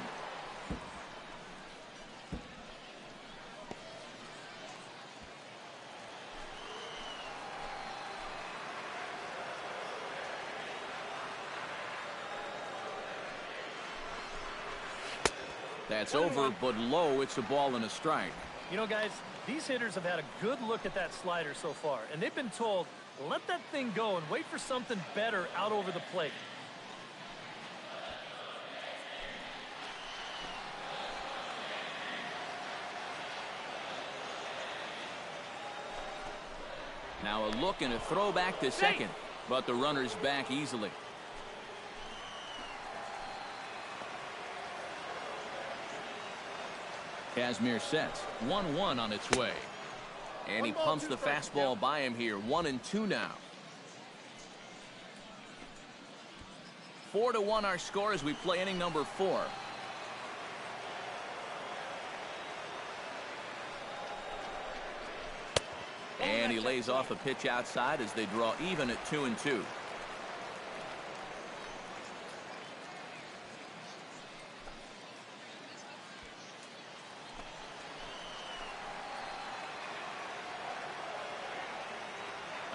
That's over, but low. It's a ball and a strike. You know, guys, these hitters have had a good look at that slider so far, and they've been told, let that thing go and wait for something better out over the plate. Now a look and a throw back to second, but the runner's back easily. Kazmir sets 1-1 on its way, and he pumps the fastball by him here. 1-2 now. 4-1 our score as we play inning number 4. And he lays off a pitch outside as they draw even at 2-2.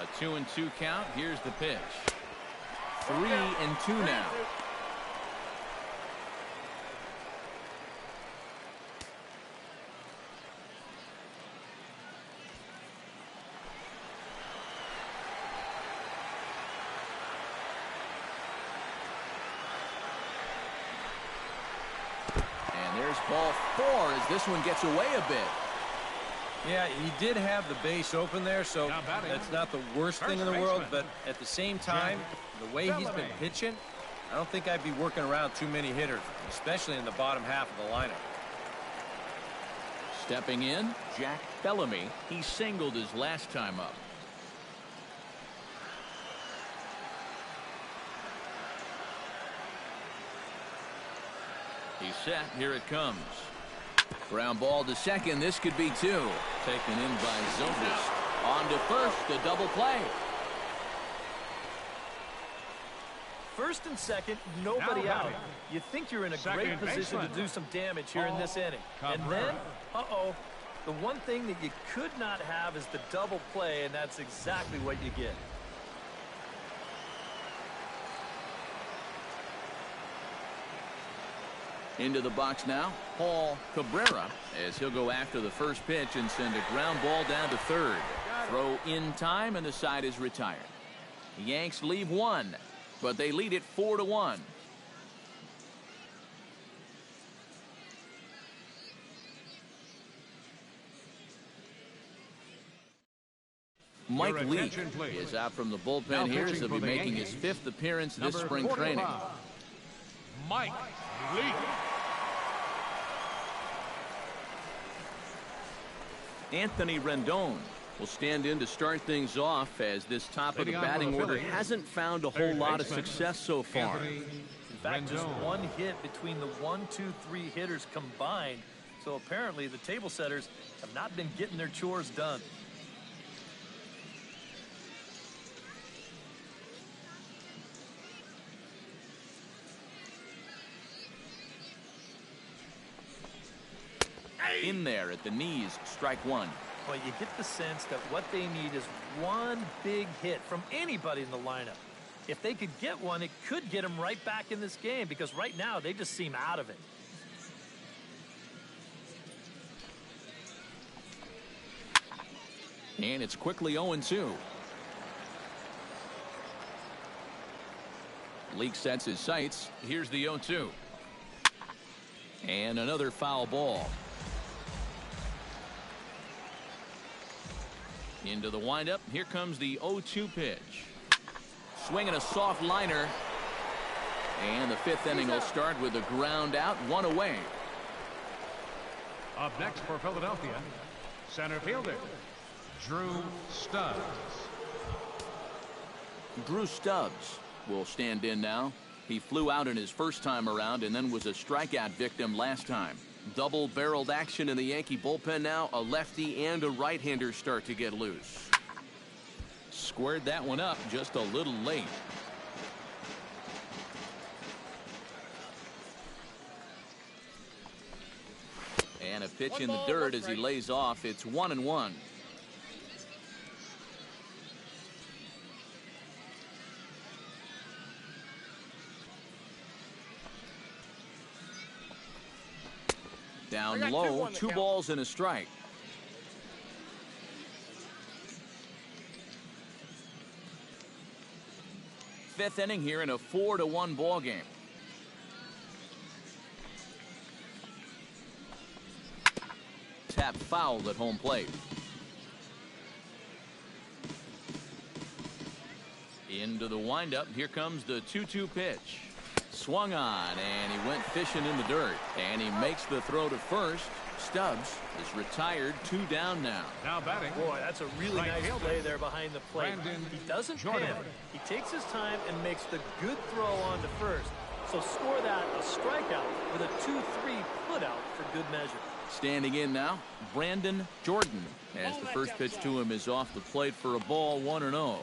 A 2-2 count. Here's the pitch. 3-2 now. And there's ball 4 as this one gets away a bit. Yeah, he did have the base open there, so that's not the worst thing in the world, but at the same time, the way he's been pitching, I don't think I'd be working around too many hitters, especially in the bottom half of the lineup. Stepping in, Jack Bellamy. He singled his last time up. He's set. Here it comes. Ground ball to second. This could be 2. Taken in by Zobrist. On to first. The double play. First and second, nobody out. You think you're in a great position to do some damage here in this inning. And then, the one thing that you could not have is the double play, and that's exactly what you get. Into the box now, Paul Cabrera, as he'll go after the first pitch and send a ground ball down to third. Throw in time, and the side is retired. The Yanks leave 1, but they lead it 4-1. Mike Lee is out from the bullpen here, as he'll be making his 5th appearance this spring training. Mike Lee. Anthony Rendon will stand in to start things off, as this top of the batting order hasn't found a whole lot of success so far. In fact, just 1 hit between the 1, 2, 3 hitters combined. So apparently the table setters have not been getting their chores done. In there at the knees, strike 1. Well, you get the sense that what they need is 1 big hit from anybody in the lineup. If they could get one, it could get them right back in this game because right now they just seem out of it. And it's quickly 0-2. Leake sets his sights. Here's the 0-2. And another foul ball. Into the windup. Here comes the 0-2 pitch. Swinging a soft liner. And the fifth inning will start with a ground out, one away. Up next for Philadelphia, center fielder, Drew Stubbs. Drew Stubbs will stand in now. He flew out in his first time around and then was a strikeout victim last time. Double-barreled action in the Yankee bullpen now. A lefty and a right-hander start to get loose. Squared that one up just a little late. And a pitch in the dirt as he lays off. It's 1-1. Down low, 2 balls and a strike. Fifth inning here in a 4-1 ball game. Tap fouled at home plate. Into the windup. Here comes the 2-2 pitch. Swung on, and he went fishing in the dirt. And he makes the throw to first. Stubbs is retired, 2 down now. Now batting. Boy, that's a really nice play there behind the plate. He doesn't panic. He takes his time and makes the good throw on to first. So score that a strikeout with a 2-3 putout for good measure. Standing in now, Brandon Jordan, as the first pitch to him is off the plate for a ball, 1-0.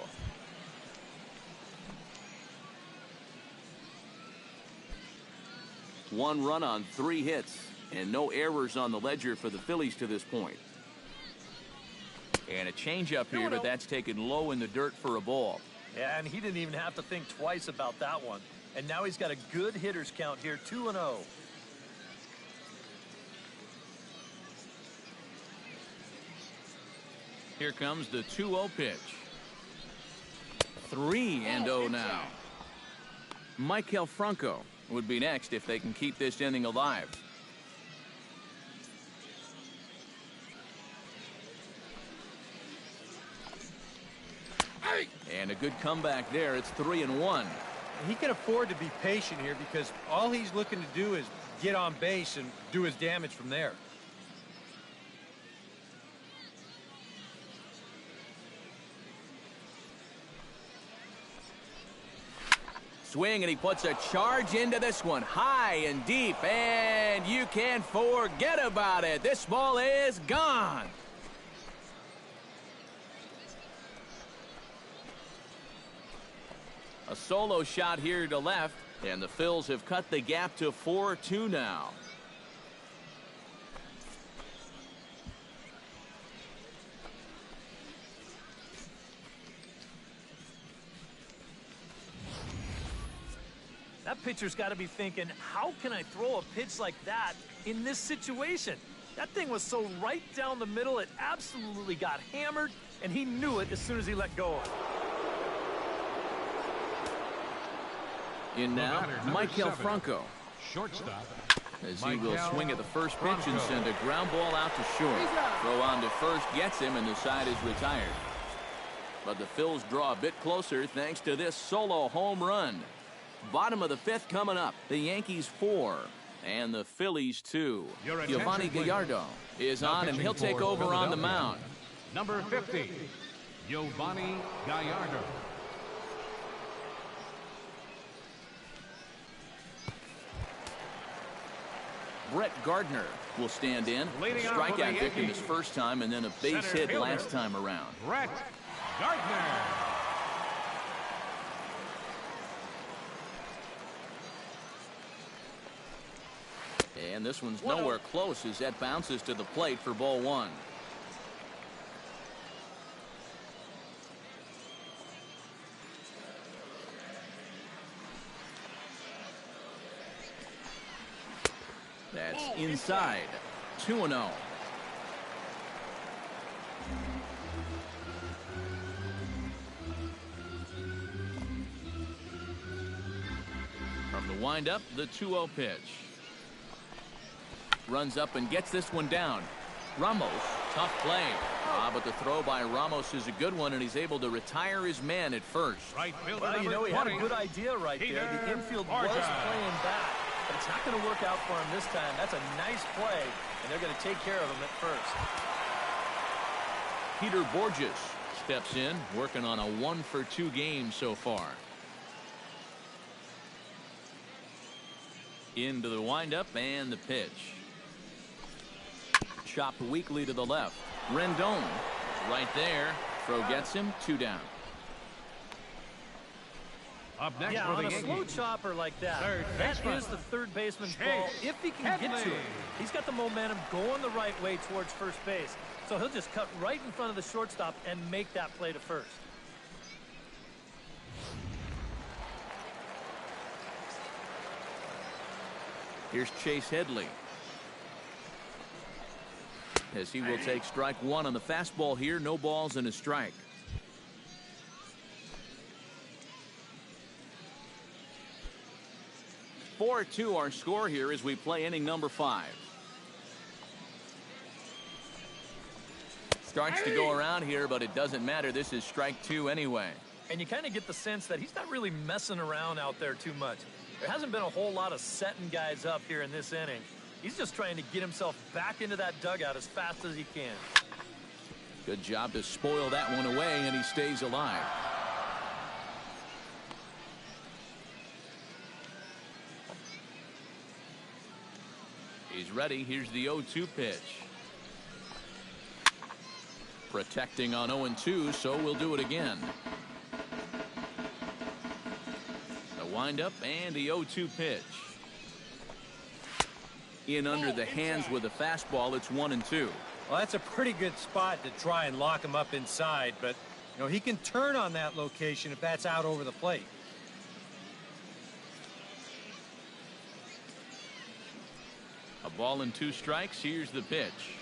One run on 3 hits and no errors on the ledger for the Phillies to this point. And a changeup here, but that's taken low in the dirt for a ball. Yeah, and he didn't even have to think twice about that one. And now he's got a good hitters count here, 2-0. Here comes the 2-0 pitch. 3-0 now. Maikel Franco would be next if they can keep this inning alive. And a good comeback there. It's 3-1. He can afford to be patient here because all he's looking to do is get on base and do his damage from there. Swing, and he puts a charge into this one, high and deep, and you can forget about it. This ball is gone. A solo shot here to left, and the Phils have cut the gap to 4-2 now. That pitcher's got to be thinking, how can I throw a pitch like that in this situation? That thing was so right down the middle, it absolutely got hammered, and he knew it as soon as he let go of it. In now, Maikel Franco. Shortstop. As he will swing at the first pitch and send a ground ball out to short. Throw on to first gets him, and the side is retired. But the Phils draw a bit closer thanks to this solo home run. Bottom of the 5th coming up. The Yankees 4 and the Phillies 2. Giovanni Gallardo is on, and he'll take over on the mound. Number 50, Giovanni Gallardo. Brett Gardner will stand in. Strikeout victim his first time, and then a base hit last time around. Brett Gardner. And this one's nowhere close as that bounces to the plate for ball 1. that's inside. 2-0. From the windup, the 2-0 pitch. Runs up and gets this one down. Ramos, tough play. But the throw by Ramos is a good one, and he's able to retire his man at first. Right fielder well, you know, he had a 20. good idea right there. The infield was playing back, but it's not going to work out for him this time. That's a nice play, and they're going to take care of him at first. Peter Borges steps in, working on a 1-for-2 game so far. Into the windup and the pitch. Chopped weakly to the left. Rendon right there. Throw gets him. 2 down. Up next yeah, for on the a slow Yankees. chopper like that, that is the third baseman's ball. If he can get to it, he's got the momentum going the right way towards first base. So he'll just cut right in front of the shortstop and make that play to first. Here's Chase Headley, as he will take strike 1 on the fastball here. No balls and a strike. (4-2) our score here as we play inning number 5. Starts to go around here, but it doesn't matter. This is strike 2 anyway. And you kind of get the sense that he's not really messing around out there too much. There hasn't been a whole lot of setting guys up here in this inning. He's just trying to get himself back into that dugout as fast as he can. Good job to spoil that one away, and he stays alive. He's ready. Here's the 0-2 pitch. Protecting on 0-2, so we'll do it again. The windup and the 0-2 pitch. In under the hands with a fastball. It's 1-2. Well, that's a pretty good spot to try and lock him up inside, but you know he can turn on that location if that's out over the plate. A ball and 2 strikes. Here's the pitch.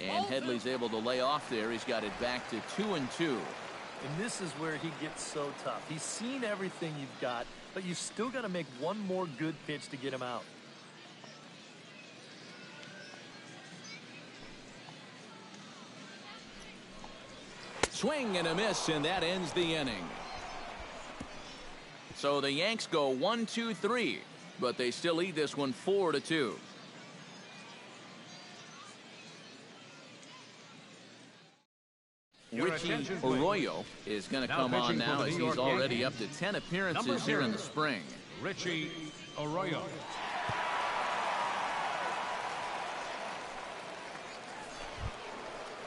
And Headley's able to lay off there. He's got it back to 2-2. And this is where he gets so tough. He's seen everything you've got, but you've still got to make one more good pitch to get him out. Swing and a miss, and that ends the inning. So the Yanks go 1-2-3, but they still lead this one 4-2. Richie Arroyo is going to come on now, as he's already up to 10 appearances here in the spring. Richie Arroyo.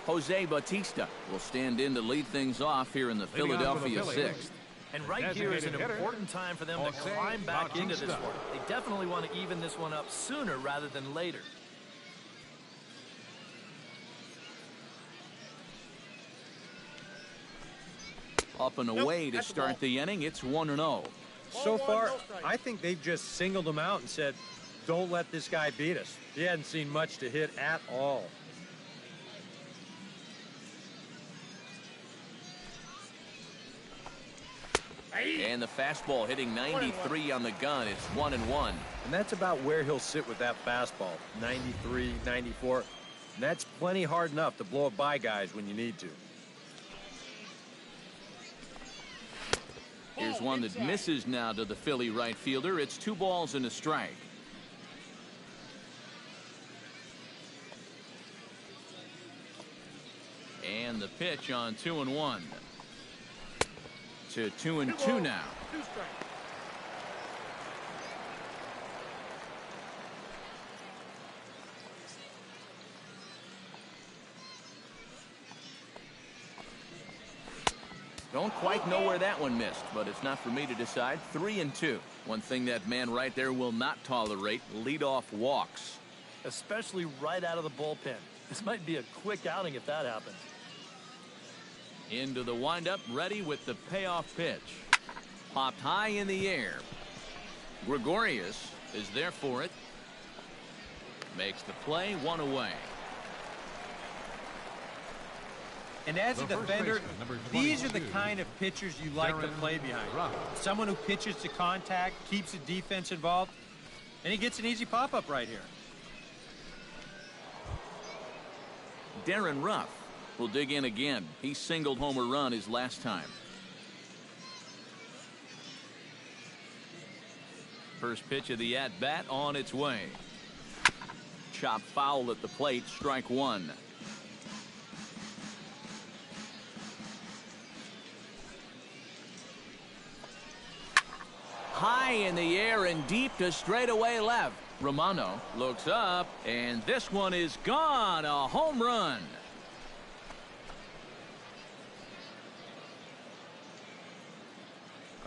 Jose Bautista will stand in to lead things off here in the Philadelphia 6th. And right here is an important time for them to climb back into this one. They definitely want to even this one up sooner rather than later. Up and away to start the inning. It's 1-0. So far, I think they've just singled him out and said, don't let this guy beat us. He hadn't seen much to hit at all. And the fastball hitting 93 on the gun. It's 1-1. And that's about where he'll sit with that fastball, 93, 94. And that's plenty hard enough to blow it by guys when you need to. Here's one that misses now to the Philly right fielder. It's 2 balls and a strike. And the pitch on 2-1. To 2-2 now. Don't quite know where that one missed, but it's not for me to decide. 3-2. One thing that man right there will not tolerate: leadoff walks. Especially right out of the bullpen. This might be a quick outing if that happens. Into the windup, ready with the payoff pitch. Popped high in the air. Gregorius is there for it. Makes the play, one away. And as a defender, these are the kind of pitchers you like to play behind. Someone who pitches to contact, keeps the defense involved, and he gets an easy pop-up right here. Darren Ruff will dig in again. He singled home a run his last time. First pitch of the at-bat on its way. Chop foul at the plate, strike one. High in the air and deep to straightaway left. Romano looks up, and this one is gone. A home run.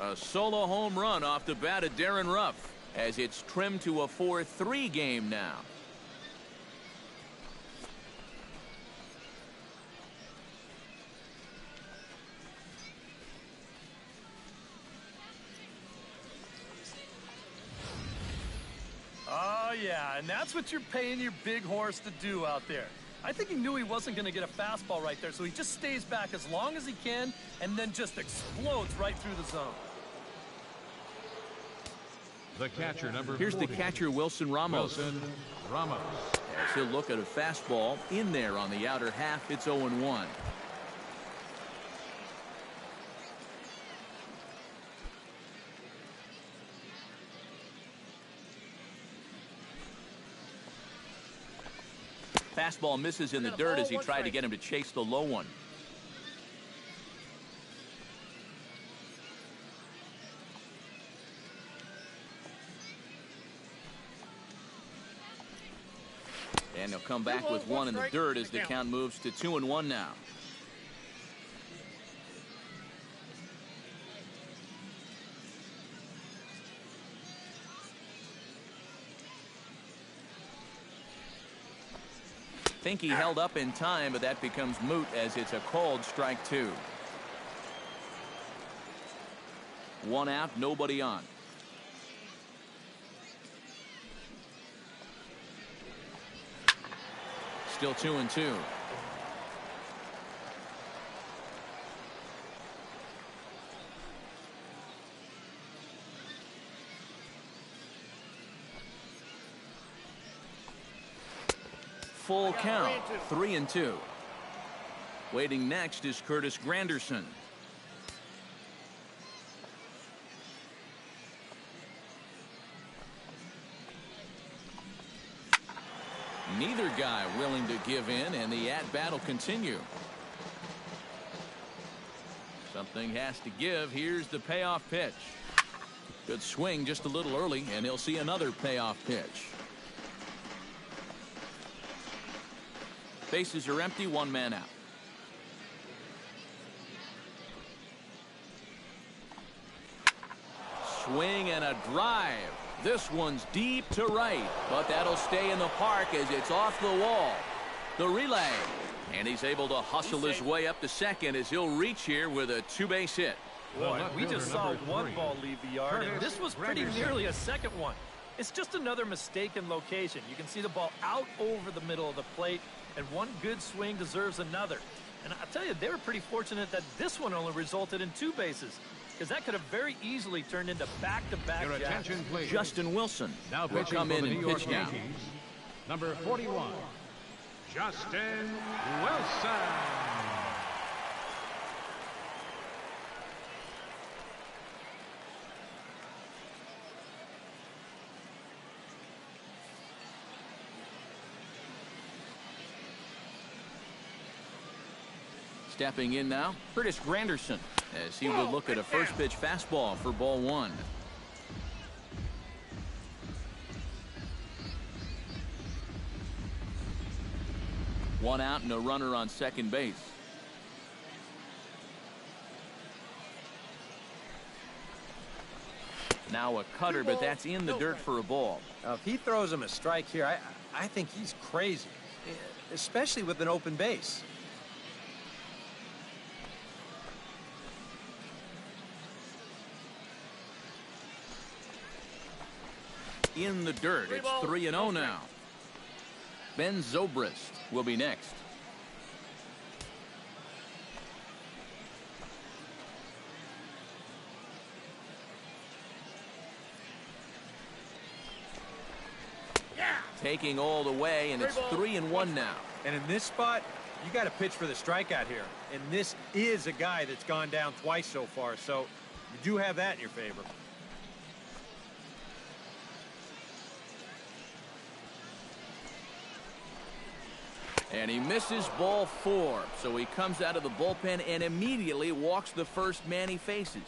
A solo home run off the bat of Darren Ruff as it's trimmed to a 4-3 game now. Oh, yeah, and that's what you're paying your big horse to do out there. I think he knew he wasn't going to get a fastball right there, so he just stays back as long as he can and then just explodes right through the zone. The catcher, number 40. Here's the catcher, Wilson Ramos. As he'll look at a fastball in there on the outer half. It's 0-1. Fastball misses in the dirt as he tried to get him to chase the low one. And he'll come back with one in the dirt as the count moves to 2-1 now. Think he held up in time, but that becomes moot as it's a called strike two. One out, nobody on. Still 2-2. Full count, 3-2. Waiting next is Curtis Granderson. Neither guy willing to give in, and the at-bat will continue. Something has to give. Here's the payoff pitch. Good swing just a little early, and he'll see another payoff pitch. Bases are empty, one man out. Swing and a drive. This one's deep to right, but that'll stay in the park as it's off the wall. The relay, and he's able to hustle his way up to second as he'll reach here with a two-base hit. Boy, we just saw one ball leave the yard, and this was pretty nearly a second one. It's just another mistaken location. You can see the ball out over the middle of the plate, and one good swing deserves another. And I'll tell you, they were pretty fortunate that this one only resulted in two bases, because that could have very easily turned into back-to-back jacks. Justin Wilson now will come in and pitch now. Number 41, Justin Wilson. Stepping in now, Curtis Granderson, as he will look at a first pitch fastball for ball one. One out and a runner on second base. Now a cutter, but that's in the dirt for a ball. Now, if he throws him a strike here, I think he's crazy, especially with an open base. In the dirt, it's 3-0 now. Ben Zobrist will be next. Taking all the way, and it's 3-1 now. And in this spot, you got to pitch for the strikeout here. And this is a guy that's gone down twice so far, so you do have that in your favor. And he misses ball 4, so he comes out of the bullpen and immediately walks the first man he faces.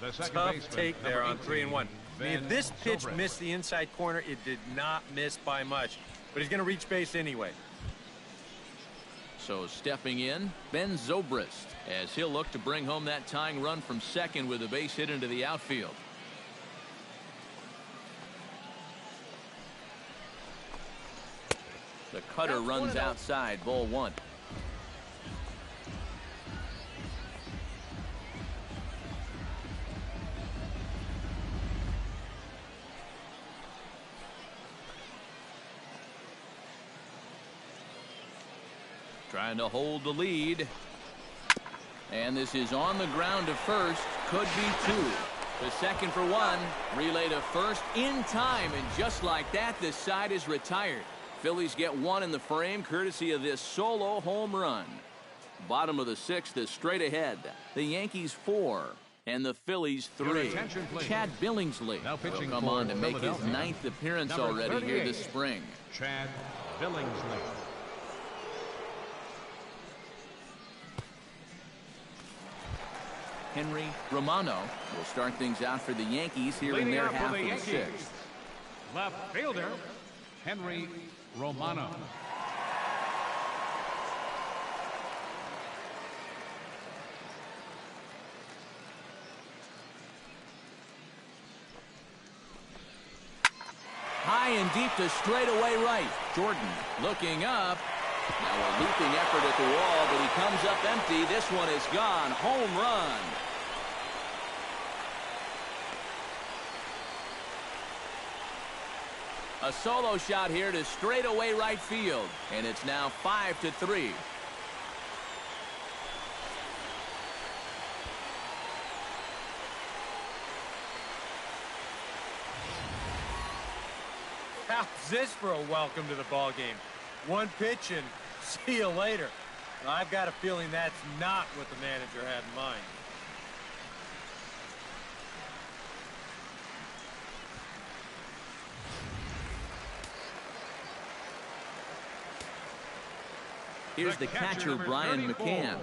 Tough take there on 3-1. I mean, if this pitch missed the inside corner, it did not miss by much. But he's going to reach base anyway. So stepping in, Ben Zobrist, as he'll look to bring home that tying run from second with a base hit into the outfield. The cutter runs outside, ball 1. Trying to hold the lead. And this is on the ground to first. Could be 2. The second for 1. Relay to first in time. And just like that, this side is retired. Phillies get 1 in the frame courtesy of this solo home run. Bottom of the 6th is straight ahead. The Yankees 4 and the Phillies 3. Chad Billingsley will come on to make his 9th appearance already here this spring. Chad Billingsley. Henry Romano will start things out for the Yankees here in their half of the 6th. Left fielder, Henry Romano. High and deep to straightaway right. Jordan looking up. Now a leaping effort at the wall, but he comes up empty. This one is gone. Home run. A solo shot here to straightaway right field, and it's now 5-3. How's this for a welcome to the ball game? One pitch and see you later. Well, I've got a feeling that's not what the manager had in mind. Here's the catcher, Brian McCann.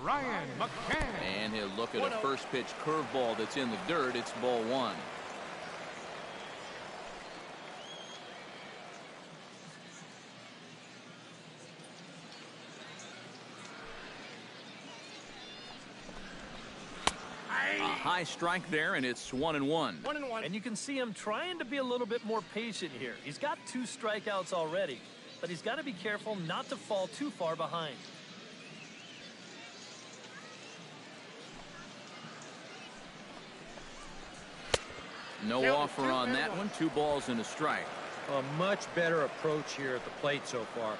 Ryan McCann. And he'll look at a first pitch curveball that's in the dirt. It's ball 1. High strike there, and it's 1-1. And you can see him trying to be a little bit more patient here. He's got 2 strikeouts already, but he's got to be careful not to fall too far behind. No offer on that one. 2 balls and a strike. A much better approach here at the plate so far.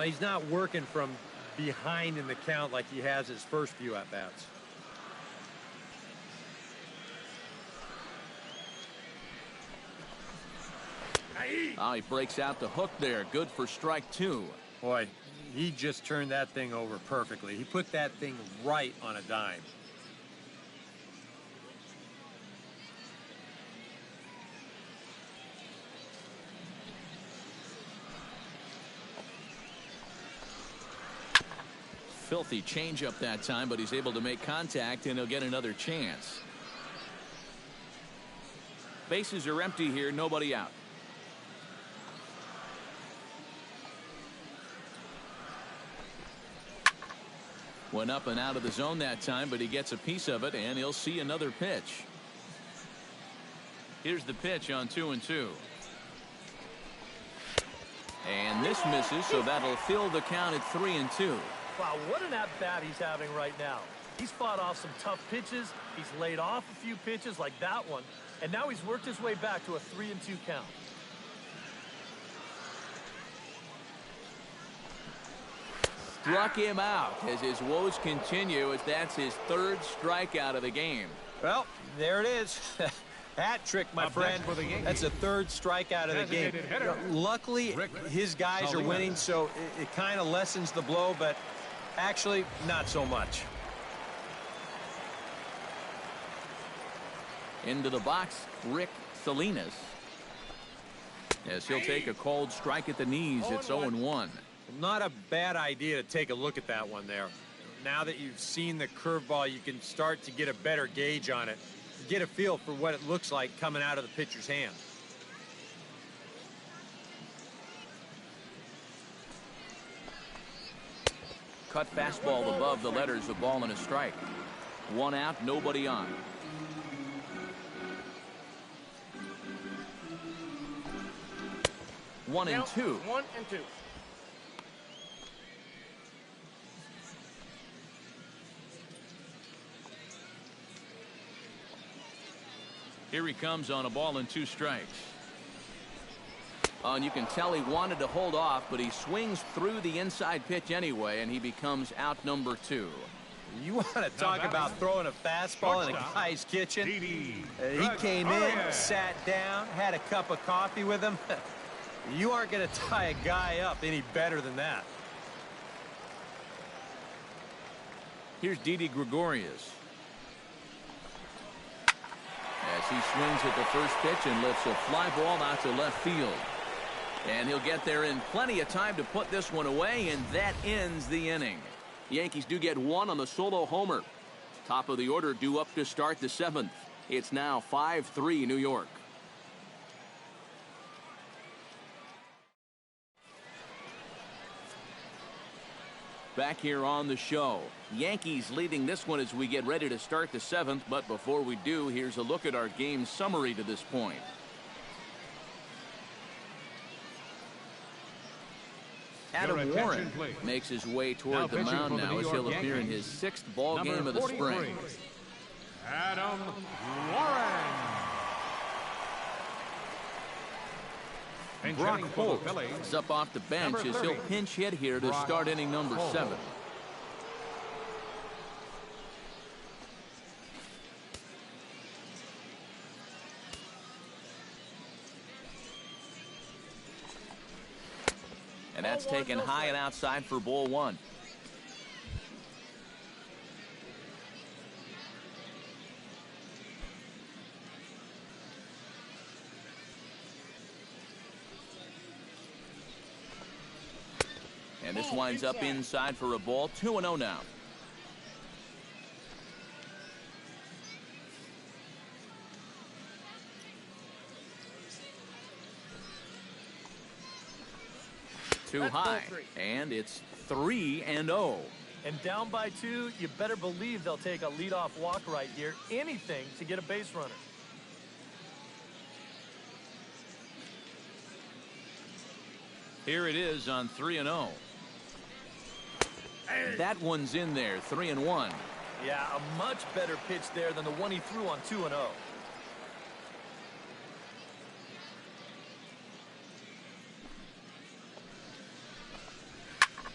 He's not working from behind in the count like he has his first few at-bats. He breaks out the hook there. Good for strike 2. Boy, he just turned that thing over perfectly. He put that thing right on a dime. Filthy changeup that time, but he's able to make contact, and he'll get another chance. Bases are empty here. Nobody out. Went up and out of the zone that time, but he gets a piece of it, and he'll see another pitch. Here's the pitch on 2-2. And this misses, so that'll fill the count at 3-2. Wow, what an at-bat he's having right now. He's fought off some tough pitches. He's laid off a few pitches like that one, and now he's worked his way back to a 3-2 count. Struck him out as his woes continue, as that's his third strikeout of the game. Well, there it is. Hat trick, my friend. That's a third strikeout of the game. Luckily, his guys are winning, so it kind of lessens the blow, but actually, not so much. Into the box, Rick Salinas. As he'll take a cold strike at the knees, it's 0-1. Not a bad idea to take a look at that one there. Now that you've seen the curveball, you can start to get a better gauge on it. Get a feel for what it looks like coming out of the pitcher's hand. Cut fastball above the letters, a ball and a strike. 1 out, nobody on. One and two. Here he comes on a ball and 2 strikes. And you can tell he wanted to hold off, but he swings through the inside pitch anyway, and he becomes out number 2. You want to talk about throwing a fastball in a guy's kitchen? He came in, sat down, had a cup of coffee with him. You aren't going to tie a guy up any better than that. Here's Didi Gregorius. As he swings at the first pitch and lifts a fly ball out to left field. And he'll get there in plenty of time to put this one away, and that ends the inning. The Yankees do get 1 on the solo homer. Top of the order due up to start the 7th. It's now 5-3 New York. Back here on the show. Yankees leading this one as we get ready to start the 7th. But before we do, here's a look at our game summary to this point. Adam Warren makes his way toward the mound now as he'll appear in his 6th ball game of the spring. Adam Warren. Brock Holt is up off the bench as he'll pinch hit here to start inning number 7. And that's taken high and outside for ball 1. And this winds up inside for a ball. 2-0 now. Too high, and it's 3-0. And down by 2, you better believe they'll take a leadoff walk right here. Anything to get a base runner. Here it is on 3-0. That one's in there, 3-1. Yeah, a much better pitch there than the one he threw on 2-0.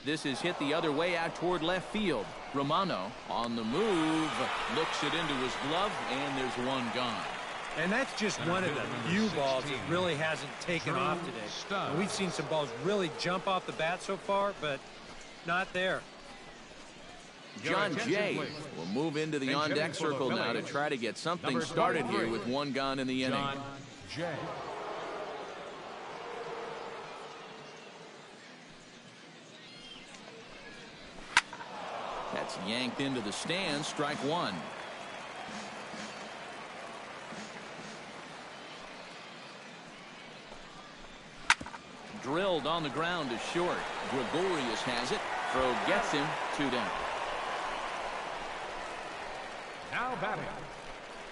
This is hit the other way out toward left field. Romano on the move, looks it into his glove, and there's one gone. And that's just one of the few balls that really hasn't taken off today. And we've seen some balls really jump off the bat so far, but not there. John Jay will move into the on-deck circle now to try to get something started here with one gone in the inning. John Jay. That's yanked into the stands, strike 1. Drilled on the ground to short. Gregorius has it. Throw gets him. 2 down. Now batting,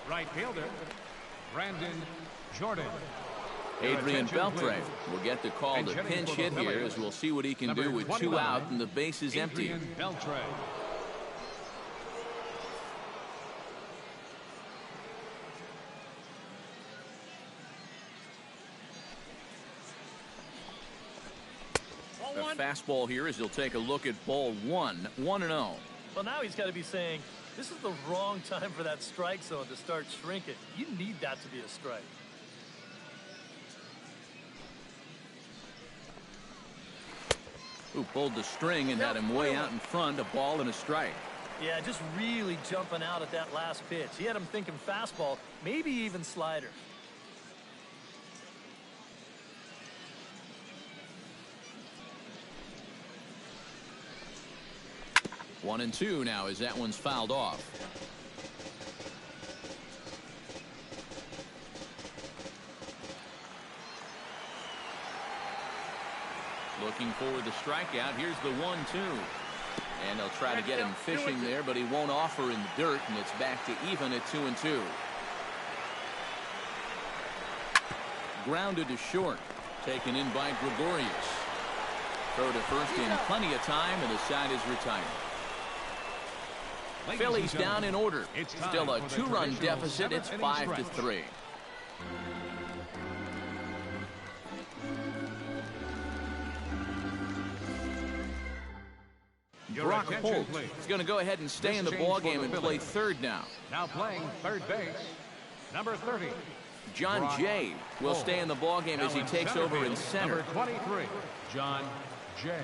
right fielder, Brandon Jordan. Adrian Beltre will get the call to pinch hit here, as we'll see what he can do with 2 out and the base is empty. Beltre. A fastball here as he'll take a look at ball one. 1-0. Well, now he's got to be saying, this is the wrong time for that strike zone to start shrinking. You need that to be a strike. Who pulled the string and had him way out in front. A ball and a strike. Yeah, just really jumping out at that last pitch. He had him thinking fastball, maybe even slider. 1-2 now as that one's fouled off. Looking for the strikeout. Here's the 1-2. And they'll try to get him fishing there, but he won't offer in the dirt, and it's back to even at 2-2. Grounded to short. Taken in by Gregorius. Throw to first in plenty of time, and the side is retired. Phillies down in order. Still a 2-run deficit. It's 5-3. Brock Holt is going to go ahead and stay in the ballgame and play third now. Now playing third base, number 30. John Jay will stay in the ballgame as he takes over in center. Number 23, John Jay.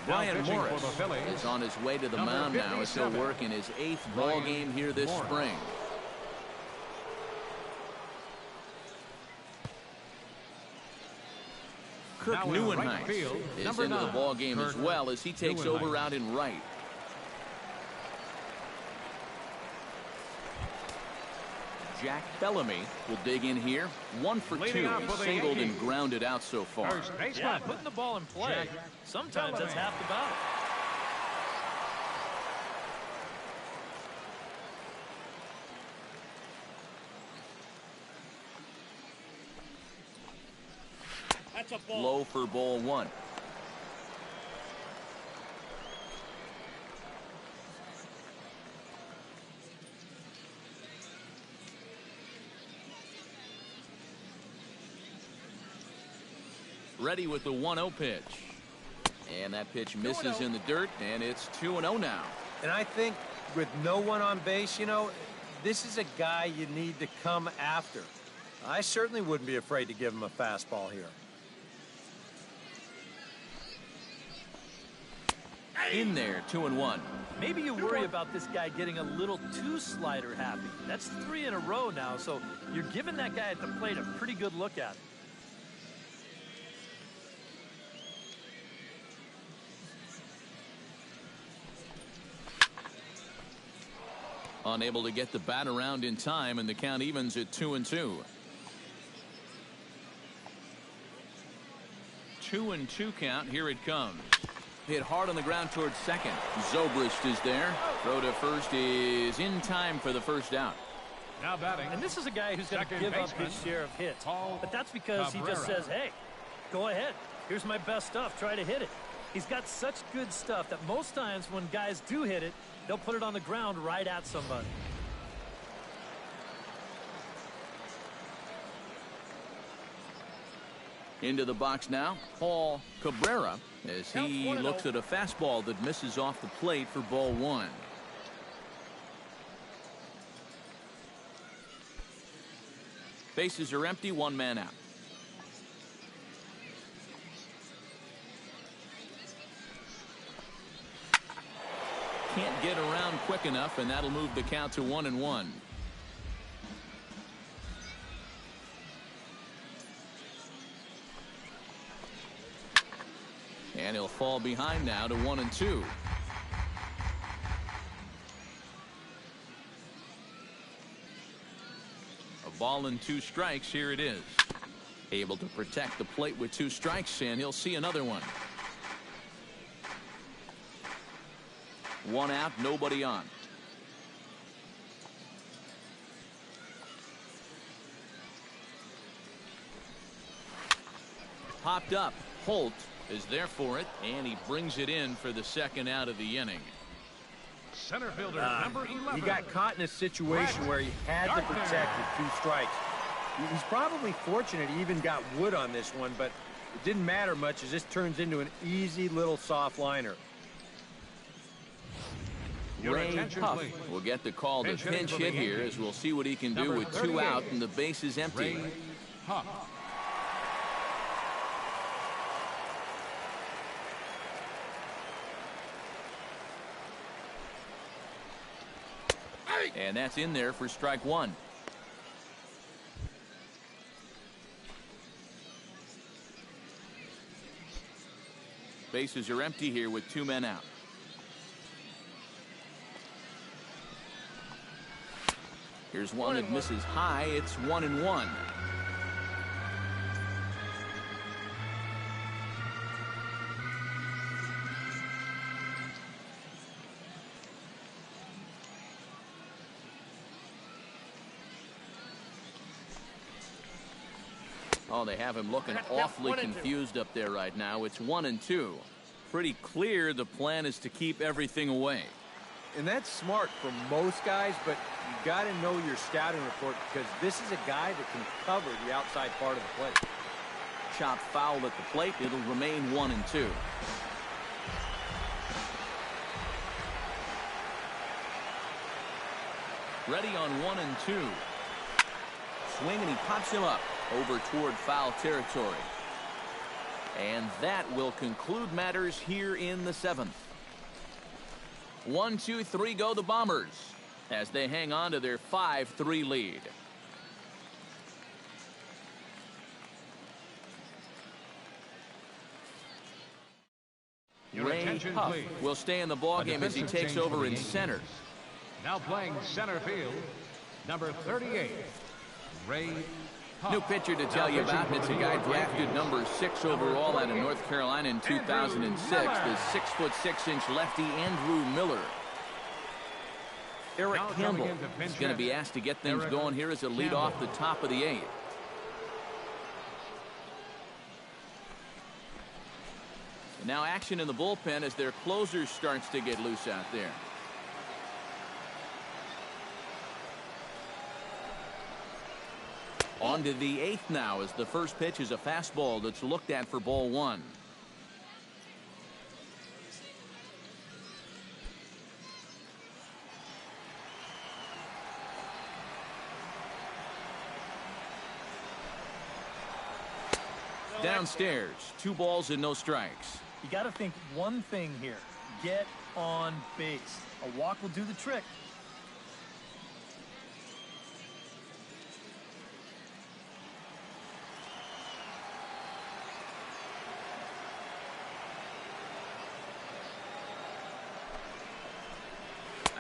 Brian Morris is on his way to the mound now as he'll work in his 8th ball game here this spring. Kirk Neuenheim is into the ball game as well as he takes over out in right. Jack Bellamy will dig in here. 1 for 2. He's singled and grounded out so far. Yeah, putting the ball in play. Sometimes that's half the battle. That's a ball. Low for ball 1. Ready with the 1-0 pitch. And that pitch misses in the dirt, and it's 2-0 now. And I think with no one on base, you know, this is a guy you need to come after. I certainly wouldn't be afraid to give him a fastball here. In there, 2-1. Maybe you worry about this guy getting a little too slider happy. That's 3 in a row now, so you're giving that guy at the plate a pretty good look at it. Unable to get the bat around in time, and the count evens at 2-2. 2-2 count. Here it comes. Hit hard on the ground towards second. Zobrist is there. Throw to first is in time for the first out. Now batting. And this is a guy who's going to give up his share of hits. But that's because he just says, hey, go ahead. Here's my best stuff. Try to hit it. He's got such good stuff that most times when guys do hit it, they'll put it on the ground right at somebody. Into the box now, Paul Cabrera, as he looks at a fastball that misses off the plate for ball 1. Bases are empty, 1 man out. Can't get around quick enough, and that'll move the count to 1-1. And he'll fall behind now to 1-2. A ball and 2 strikes. Here it is. Able to protect the plate with 2 strikes, and he'll see another one. 1 out, nobody on. Popped up. Holt is there for it, and he brings it in for the 2nd out of the inning. Center fielder, number 11. He got caught in a situation where he had to protect with 2 strikes. He's probably fortunate he even got wood on this one, but It didn't matter much as this turns into an easy little soft liner. Ray Huff will get the call to pinch hit here, as we'll see what he can do with 2 out and the base is empty. Ray Huff. And that's in there for strike 1. Bases are empty here with 2 men out. Here's one that misses high. It's 1-1. Oh, they have him looking awfully confused up there right now. It's 1-2. Pretty clear the plan is to keep everything away. And that's smart for most guys, but you got to know your scouting report because this is a guy that can cover the outside part of the plate. Chop foul at the plate. It'll remain 1-2. Ready on 1-2. Swing, and he pops him up over toward foul territory. And that will conclude matters here in the 7th. 1, 2, 3 go the Bombers as they hang on to their 5-3 lead. Ray Huff will stay in the ballgame as he takes over in center. Now playing center field, number 38, Ray Huff. New pitcher to tell you about, and it's a guy drafted number 6 overall out of North Carolina in 2006, the 6'6" lefty Andrew Miller. Eric Campbell is going to be asked to get things going here as a lead off the top of the 8th. And now action in the bullpen as their closer starts to get loose out there. On to the 8th now as the first pitch is a fastball that's looked at for ball 1. Downstairs, 2 balls and no strikes. You got to think one thing here. Get on base. A walk will do the trick.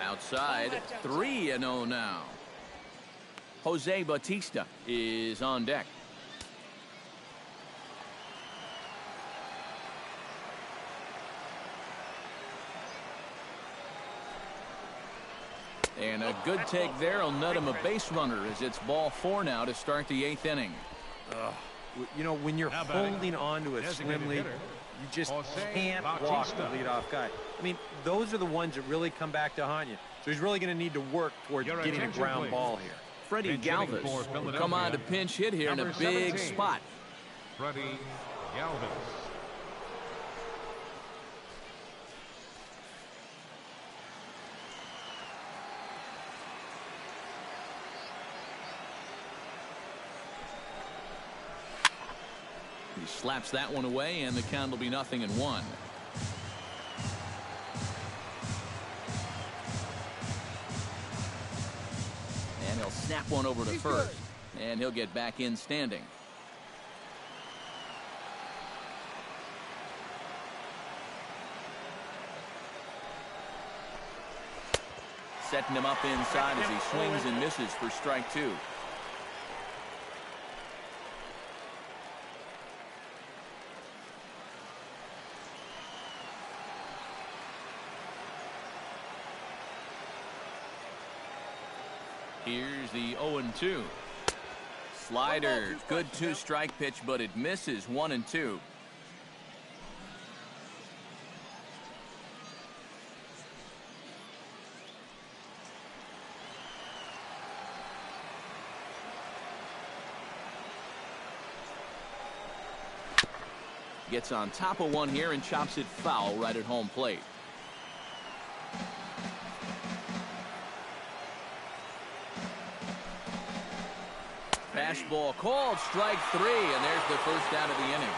Outside, 3-0 now. Jose Bautista is on deck. And a good take there will nut him a base runner as it's ball 4 now to start the 8th inning. You know, when you're holding on to a slim lead, you just can't walk the leadoff guy. I mean, those are the ones that really come back to haunt you. So he's really going to need to work towards getting a ground ball here. Freddie Galvis will come on to pinch hit here in a big spot. Freddie Galvis. He slaps that one away, and the count will be 0-1. And he'll snap one over to first, and he'll get back in standing. Setting him up inside as he swings and misses for strike 2. Here's the 0-2. Slider, good 2-strike pitch, but it misses. 1-2. gets on top of one here and chops it foul right at home plate. Fastball called, strike 3, and there's the first out of the inning.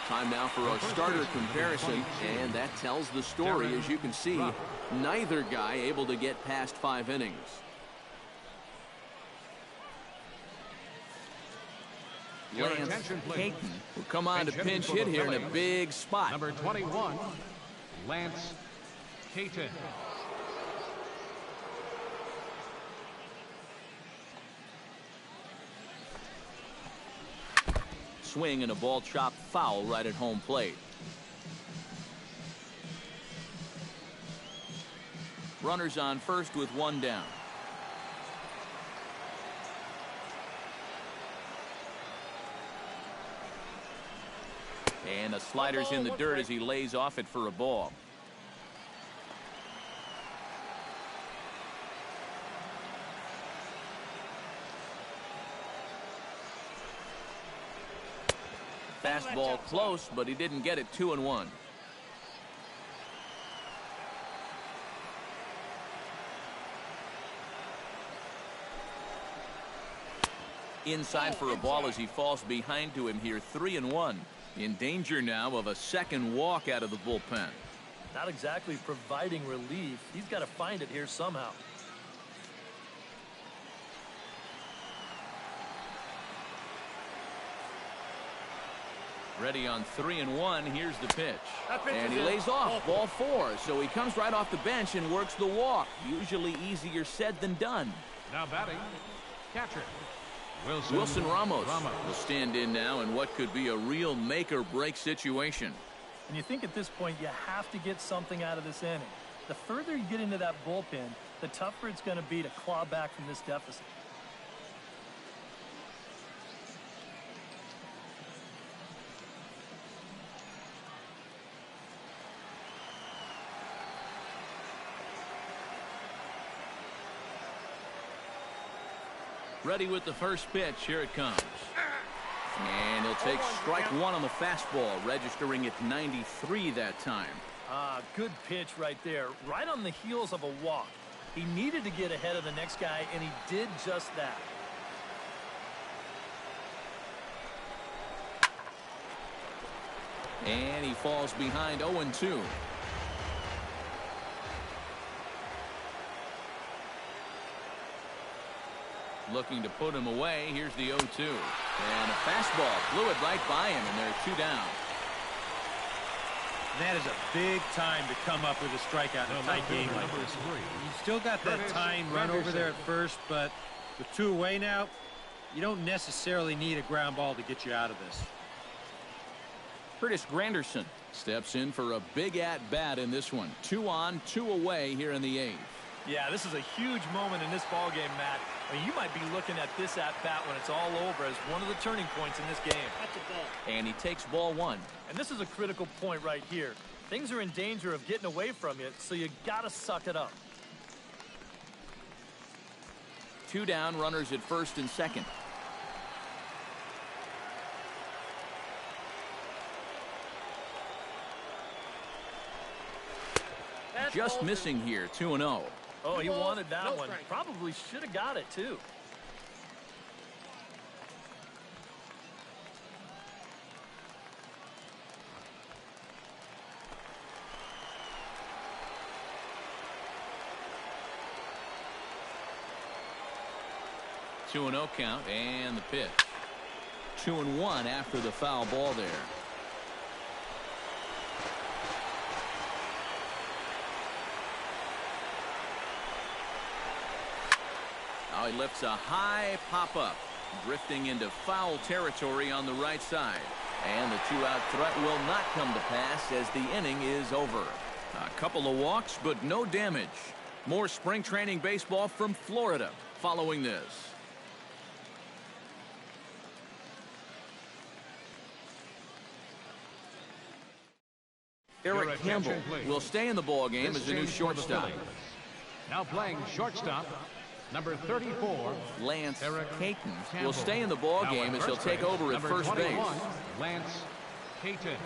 Time now for our starter comparison, and that tells the story. As you can see, neither guy able to get past 5 innings. Lance Caton will come on to pinch hit here in a big spot. Number 21, Lance Caton. Swing and a ball chopped foul right at home plate. Runners on first with 1 down. And a slider's in the dirt as he lays off it for a ball. Fastball close, but he didn't get it. 2-1. Inside for a ball as he falls behind to him here. 3-1. In danger now of a second walk out of the bullpen. Not exactly providing relief. He's got to find it here somehow. Ready on 3-1. Here's the pitch. And he lays off. Ball 4. So he comes right off the bench and works the walk. Usually easier said than done. Now batting, catcher Wilson Ramos will stand in now in what could be a real make-or-break situation. And you think at this point you have to get something out of this inning. The further you get into that bullpen, the tougher it's going to be to claw back from this deficit. Ready with the first pitch. Here it comes. And he'll take strike 1 on the fastball, registering at 93 that time. Good pitch right there. Right on the heels of a walk. He needed to get ahead of the next guy, and he did just that. And he falls behind 0-2. Looking to put him away. Here's the 0-2. And a fastball blew it right by him, and they're 2 down. That is a big time to come up with a strikeout in a tight game like this. You still got that tying run over there at first, but with 2 away now, you don't necessarily need a ground ball to get you out of this. Curtis Granderson steps in for a big at-bat in this one. 2 on, 2 away here in the 8th. Yeah, this is a huge moment in this ballgame, Matt. I mean, you might be looking at this at-bat when it's all over as one of the turning points in this game. And he takes ball 1. And this is a critical point right here. Things are in danger of getting away from you, so you got to suck it up. 2 down, runners at first and second. Just missing here. 2-0. Oh, he wanted that one. Probably should have got it, too. Two 2-0 count, and the pitch. 2-1 after the foul ball there. Now he lifts a high pop-up, drifting into foul territory on the right side. And the 2-out threat will not come to pass as the inning is over. A couple of walks, but no damage. More spring training baseball from Florida following this. Eric Campbell will stay in the ball game as a new shortstop. Now playing shortstop, Number 34, Lance Eric Caton Campbell. will stay in the ball Now game at as he'll first take base, over at number first 21, base. Lance Caton.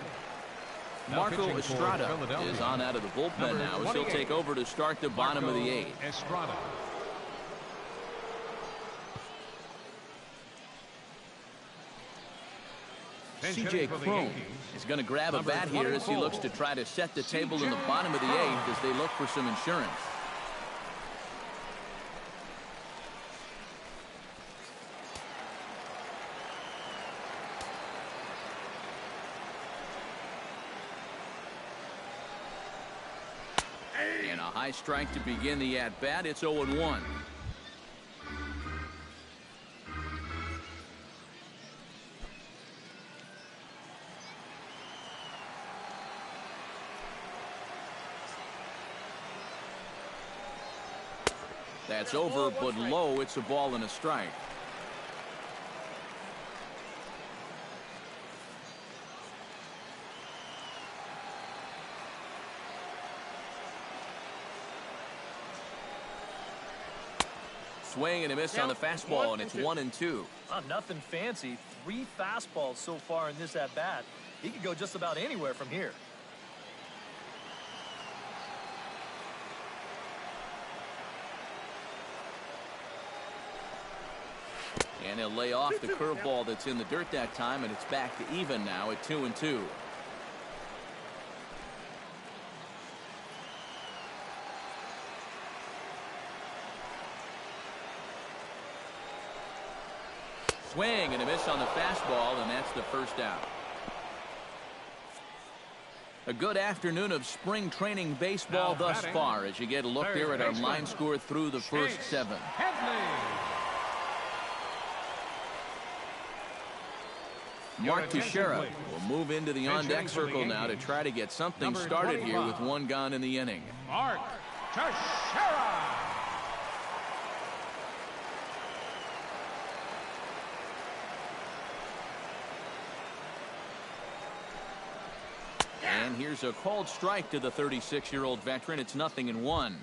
Now Marco pitching for Estrada Philadelphia. is on out of the bullpen Number now as he'll 28, take over to start the bottom of the Marco 8th. Estrada. C.J. Cron is going to grab a Number bat here as he 24, looks to try to set the table in the C.J. bottom of the 8th as they look for some insurance. And a high strike to begin the at-bat. It's 0-1. That's over, but low. It's a ball and a strike. Swing and a miss on the fastball, and it's 1-2. Nothing fancy. 3 fastballs so far in this at-bat. He could go just about anywhere from here. And he'll lay off the curveball that's in the dirt that time, and it's back to even now at 2-2. Swing and a miss on the fastball, and that's the first out. A good afternoon of spring training baseball Now thus batting, far as you get a look third there at our baseman, line score through the first Chase 7. Headley. Mark Your attention, Teixeira please. will move into the Pitching on-deck for the circle now to Yankees, try to get something number started here 25, with 1 gone in the inning. Mark Teixeira. And here's a called strike to the 36-year-old veteran. It's 0-1.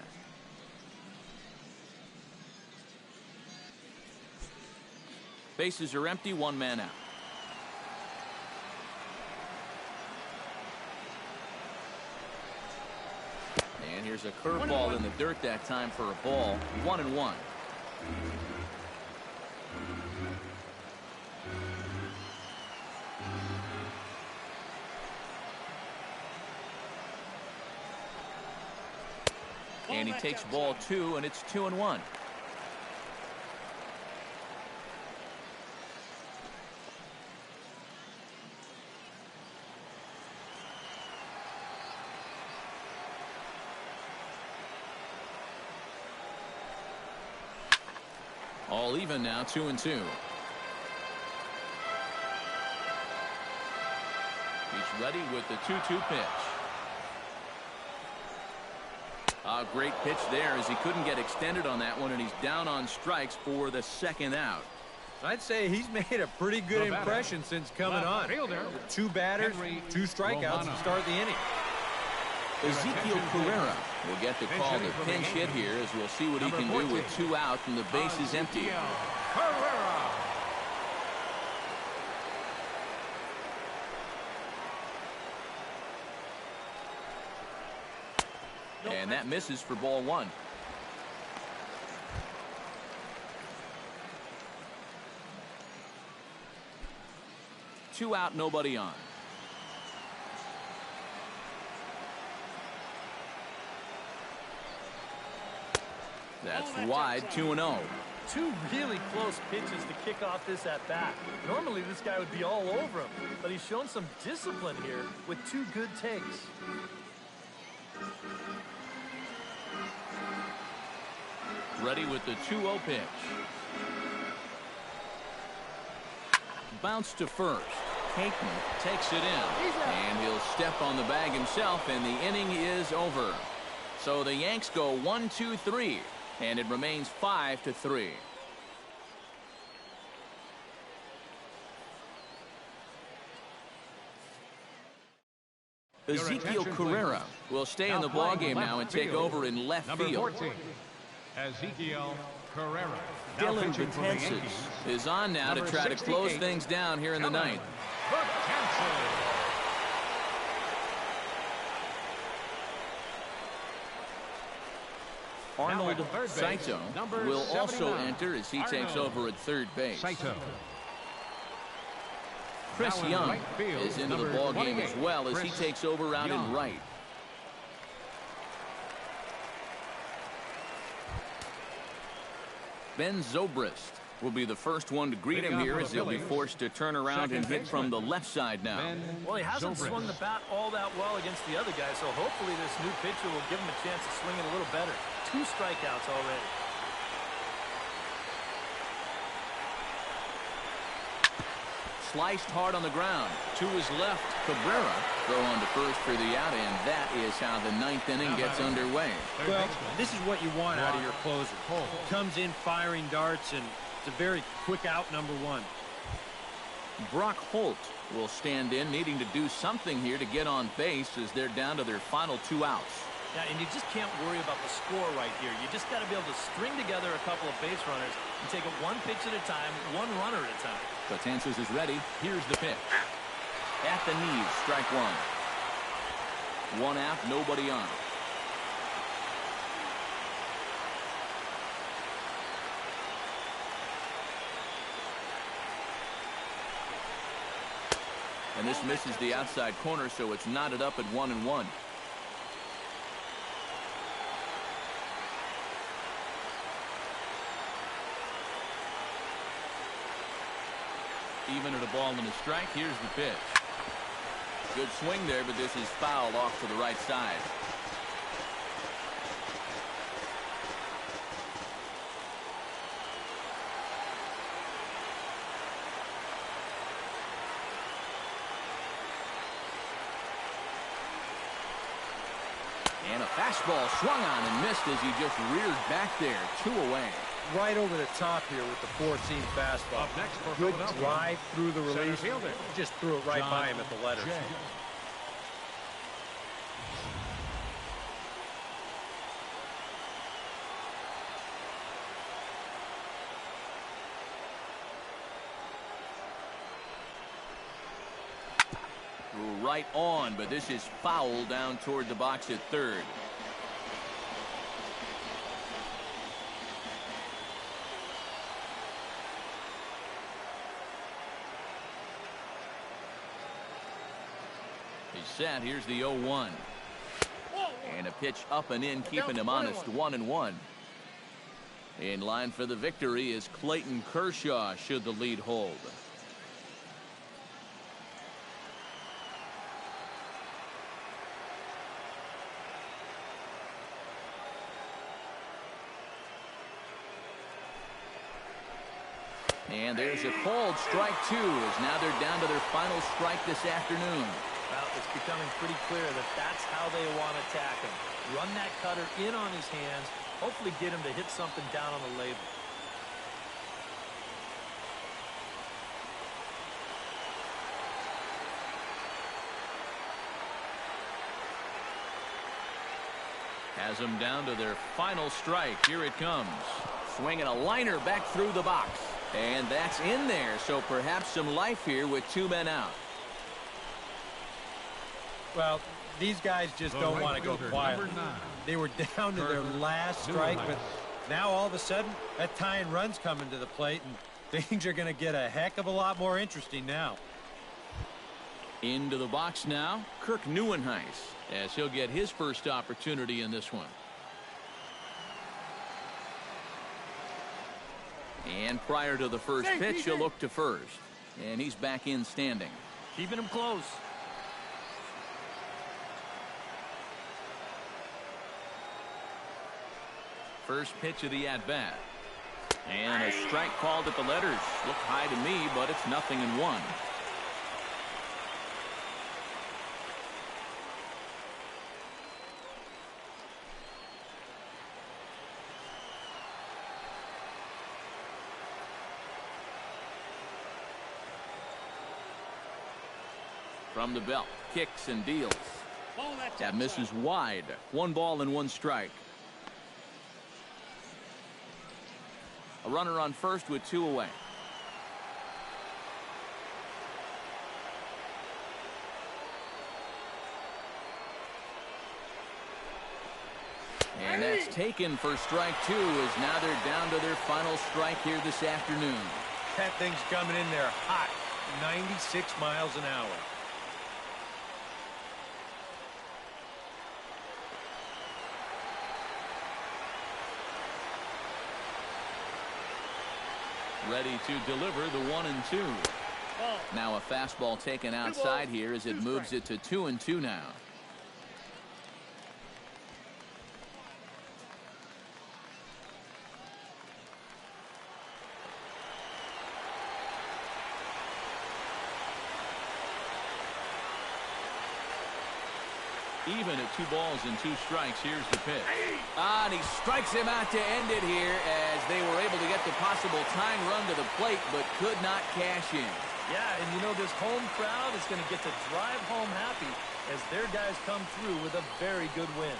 Bases are empty, 1 man out. And here's a curveball in the dirt that time for a ball. 1-1. And he takes ball 2, and it's 2-1. All even now, 2-2. He's ready with the 2-2 pitch. A great pitch there as he couldn't get extended on that one, and he's down on strikes for the second out. I'd say he's made a pretty good impression since coming on. Fielder, 2 batters, Henry 2 strikeouts Romano. to start the inning. Ezekiel Carrera will get the call to pinch hit here as we'll see what he can do with 2 out and the base is empty. Ezekiel Carrera. And that misses for ball 1. Two out, nobody on. That's wide, 2-0. 2 really close pitches to kick off this at-bat. Normally this guy would be all over him, but he's shown some discipline here with 2 good takes. Ready with the 2-0 pitch. Bounce to first. Caton takes it in, and he'll step on the bag himself, and the inning is over. So the Yanks go 1-2-3, and it remains 5-3. Ezekiel Carrera will stay in the ballgame now and take over in left Number field. 14, Ezekiel Carrera. Now Dylan pitching for the Betances Yankees. is on now to Number try to close 68, things down here in the Dylan ninth. Betances. Arnold at third base, Saito number will also 79, enter as he takes Arnold. over at third base. Saito. Chris Now in Young right field, is into the number ball game 28, as well as he Chris takes over out Young. in right. Ben Zobrist will be the first one to greet him here as he'll be forced to turn around and hit from the left side now. Well, he hasn't swung the bat all that well against the other guy, so hopefully this new pitcher will give him a chance to swing it a little better. 2 strikeouts already. Sliced hard on the ground. To his left, Cabrera throw on to first for the out, and that is how the ninth inning gets underway. Well, this is what you want out of your closer. He comes in firing darts, and it's a very quick out, number 1. Brock Holt will stand in, needing to do something here to get on base as they're down to their final 2 outs. Yeah, and you just can't worry about the score right here. You just got to be able to string together a couple of base runners and take it 1 pitch at a time, 1 runner at a time. Betances is ready. Here's the pitch. At the knees, strike 1. 1 out, nobody on. And this misses the outside corner, so it's knotted up at 1-1. Even at a ball and a strike. Here's the pitch. Good swing there, but this is fouled off to the right side. And a fastball swung on and missed as he just reared back there. 2 away. Right over the top here with the 4-seam fastball. Up next for Good Philadelphia, drive through the center release. fielder, Just threw it right by him at the letters. Jay. Right on, but this is foul down toward the box at third. He's set. Here's the 0-1. And a pitch up and in, keeping him honest. 1-1. In line for the victory is Clayton Kershaw, should the lead hold. And there's a called strike 2 as now they're down to their final strike this afternoon. Well, it's becoming pretty clear that that's how they want to attack him. Run that cutter in on his hands, hopefully get him to hit something down on the label. Has them down to their final strike. Here it comes. Swinging a liner back through the box. And that's in there, so perhaps some life here with 2 men out. Well, these guys just don't want to go quietly. They were down to their last strike, but now all of a sudden that tying run's coming to the plate, and things are going to get a heck of a lot more interesting now. Into the box now, Kirk Neuenhuis, as he'll get his first opportunity in this one. And prior to the first pitch, he'll look to first. And he's back in standing. Keeping him close. First pitch of the at-bat. And a strike called at the letters. Look high to me, but it's 0-1. From the belt, kicks and deals. That misses wide. 1 ball and 1 strike. A runner on first with 2 away. And that's taken for strike 2, as now they're down to their final strike here this afternoon. That thing's coming in there hot, 96 miles an hour. Ready to deliver the 1-2. Now a fastball taken outside here as it moves it to 2-2 now. Even at 2 balls and 2 strikes, here's the pitch. And he strikes him out to end it here, as they were able to get the possible tying run to the plate, but could not cash in. Yeah, and you know, this home crowd is going to get to drive home happy as their guys come through with a very good win.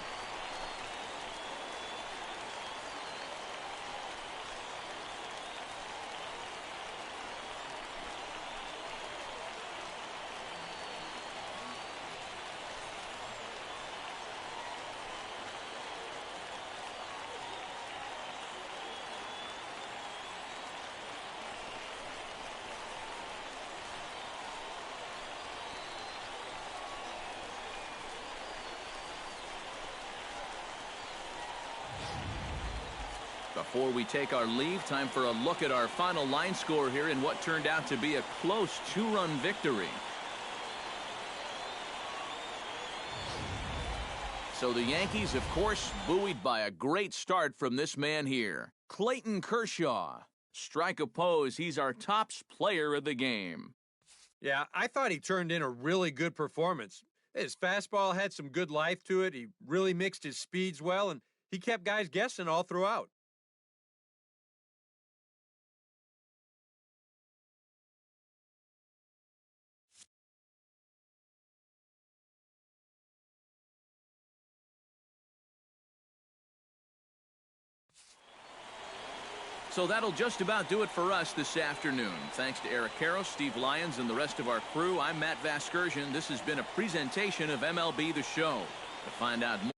Before we take our leave, time for a look at our final line score here in what turned out to be a close 2-run victory. So the Yankees, of course, buoyed by a great start from this man here, Clayton Kershaw. Strike oppose, he's our tops player of the game. Yeah, I thought he turned in a really good performance. His fastball had some good life to it. He really mixed his speeds well, and he kept guys guessing all throughout. So that'll just about do it for us this afternoon. Thanks to Eric Karros, Steve Lyons, and the rest of our crew. I'm Matt Vasgersian. This has been a presentation of MLB The Show. To find out more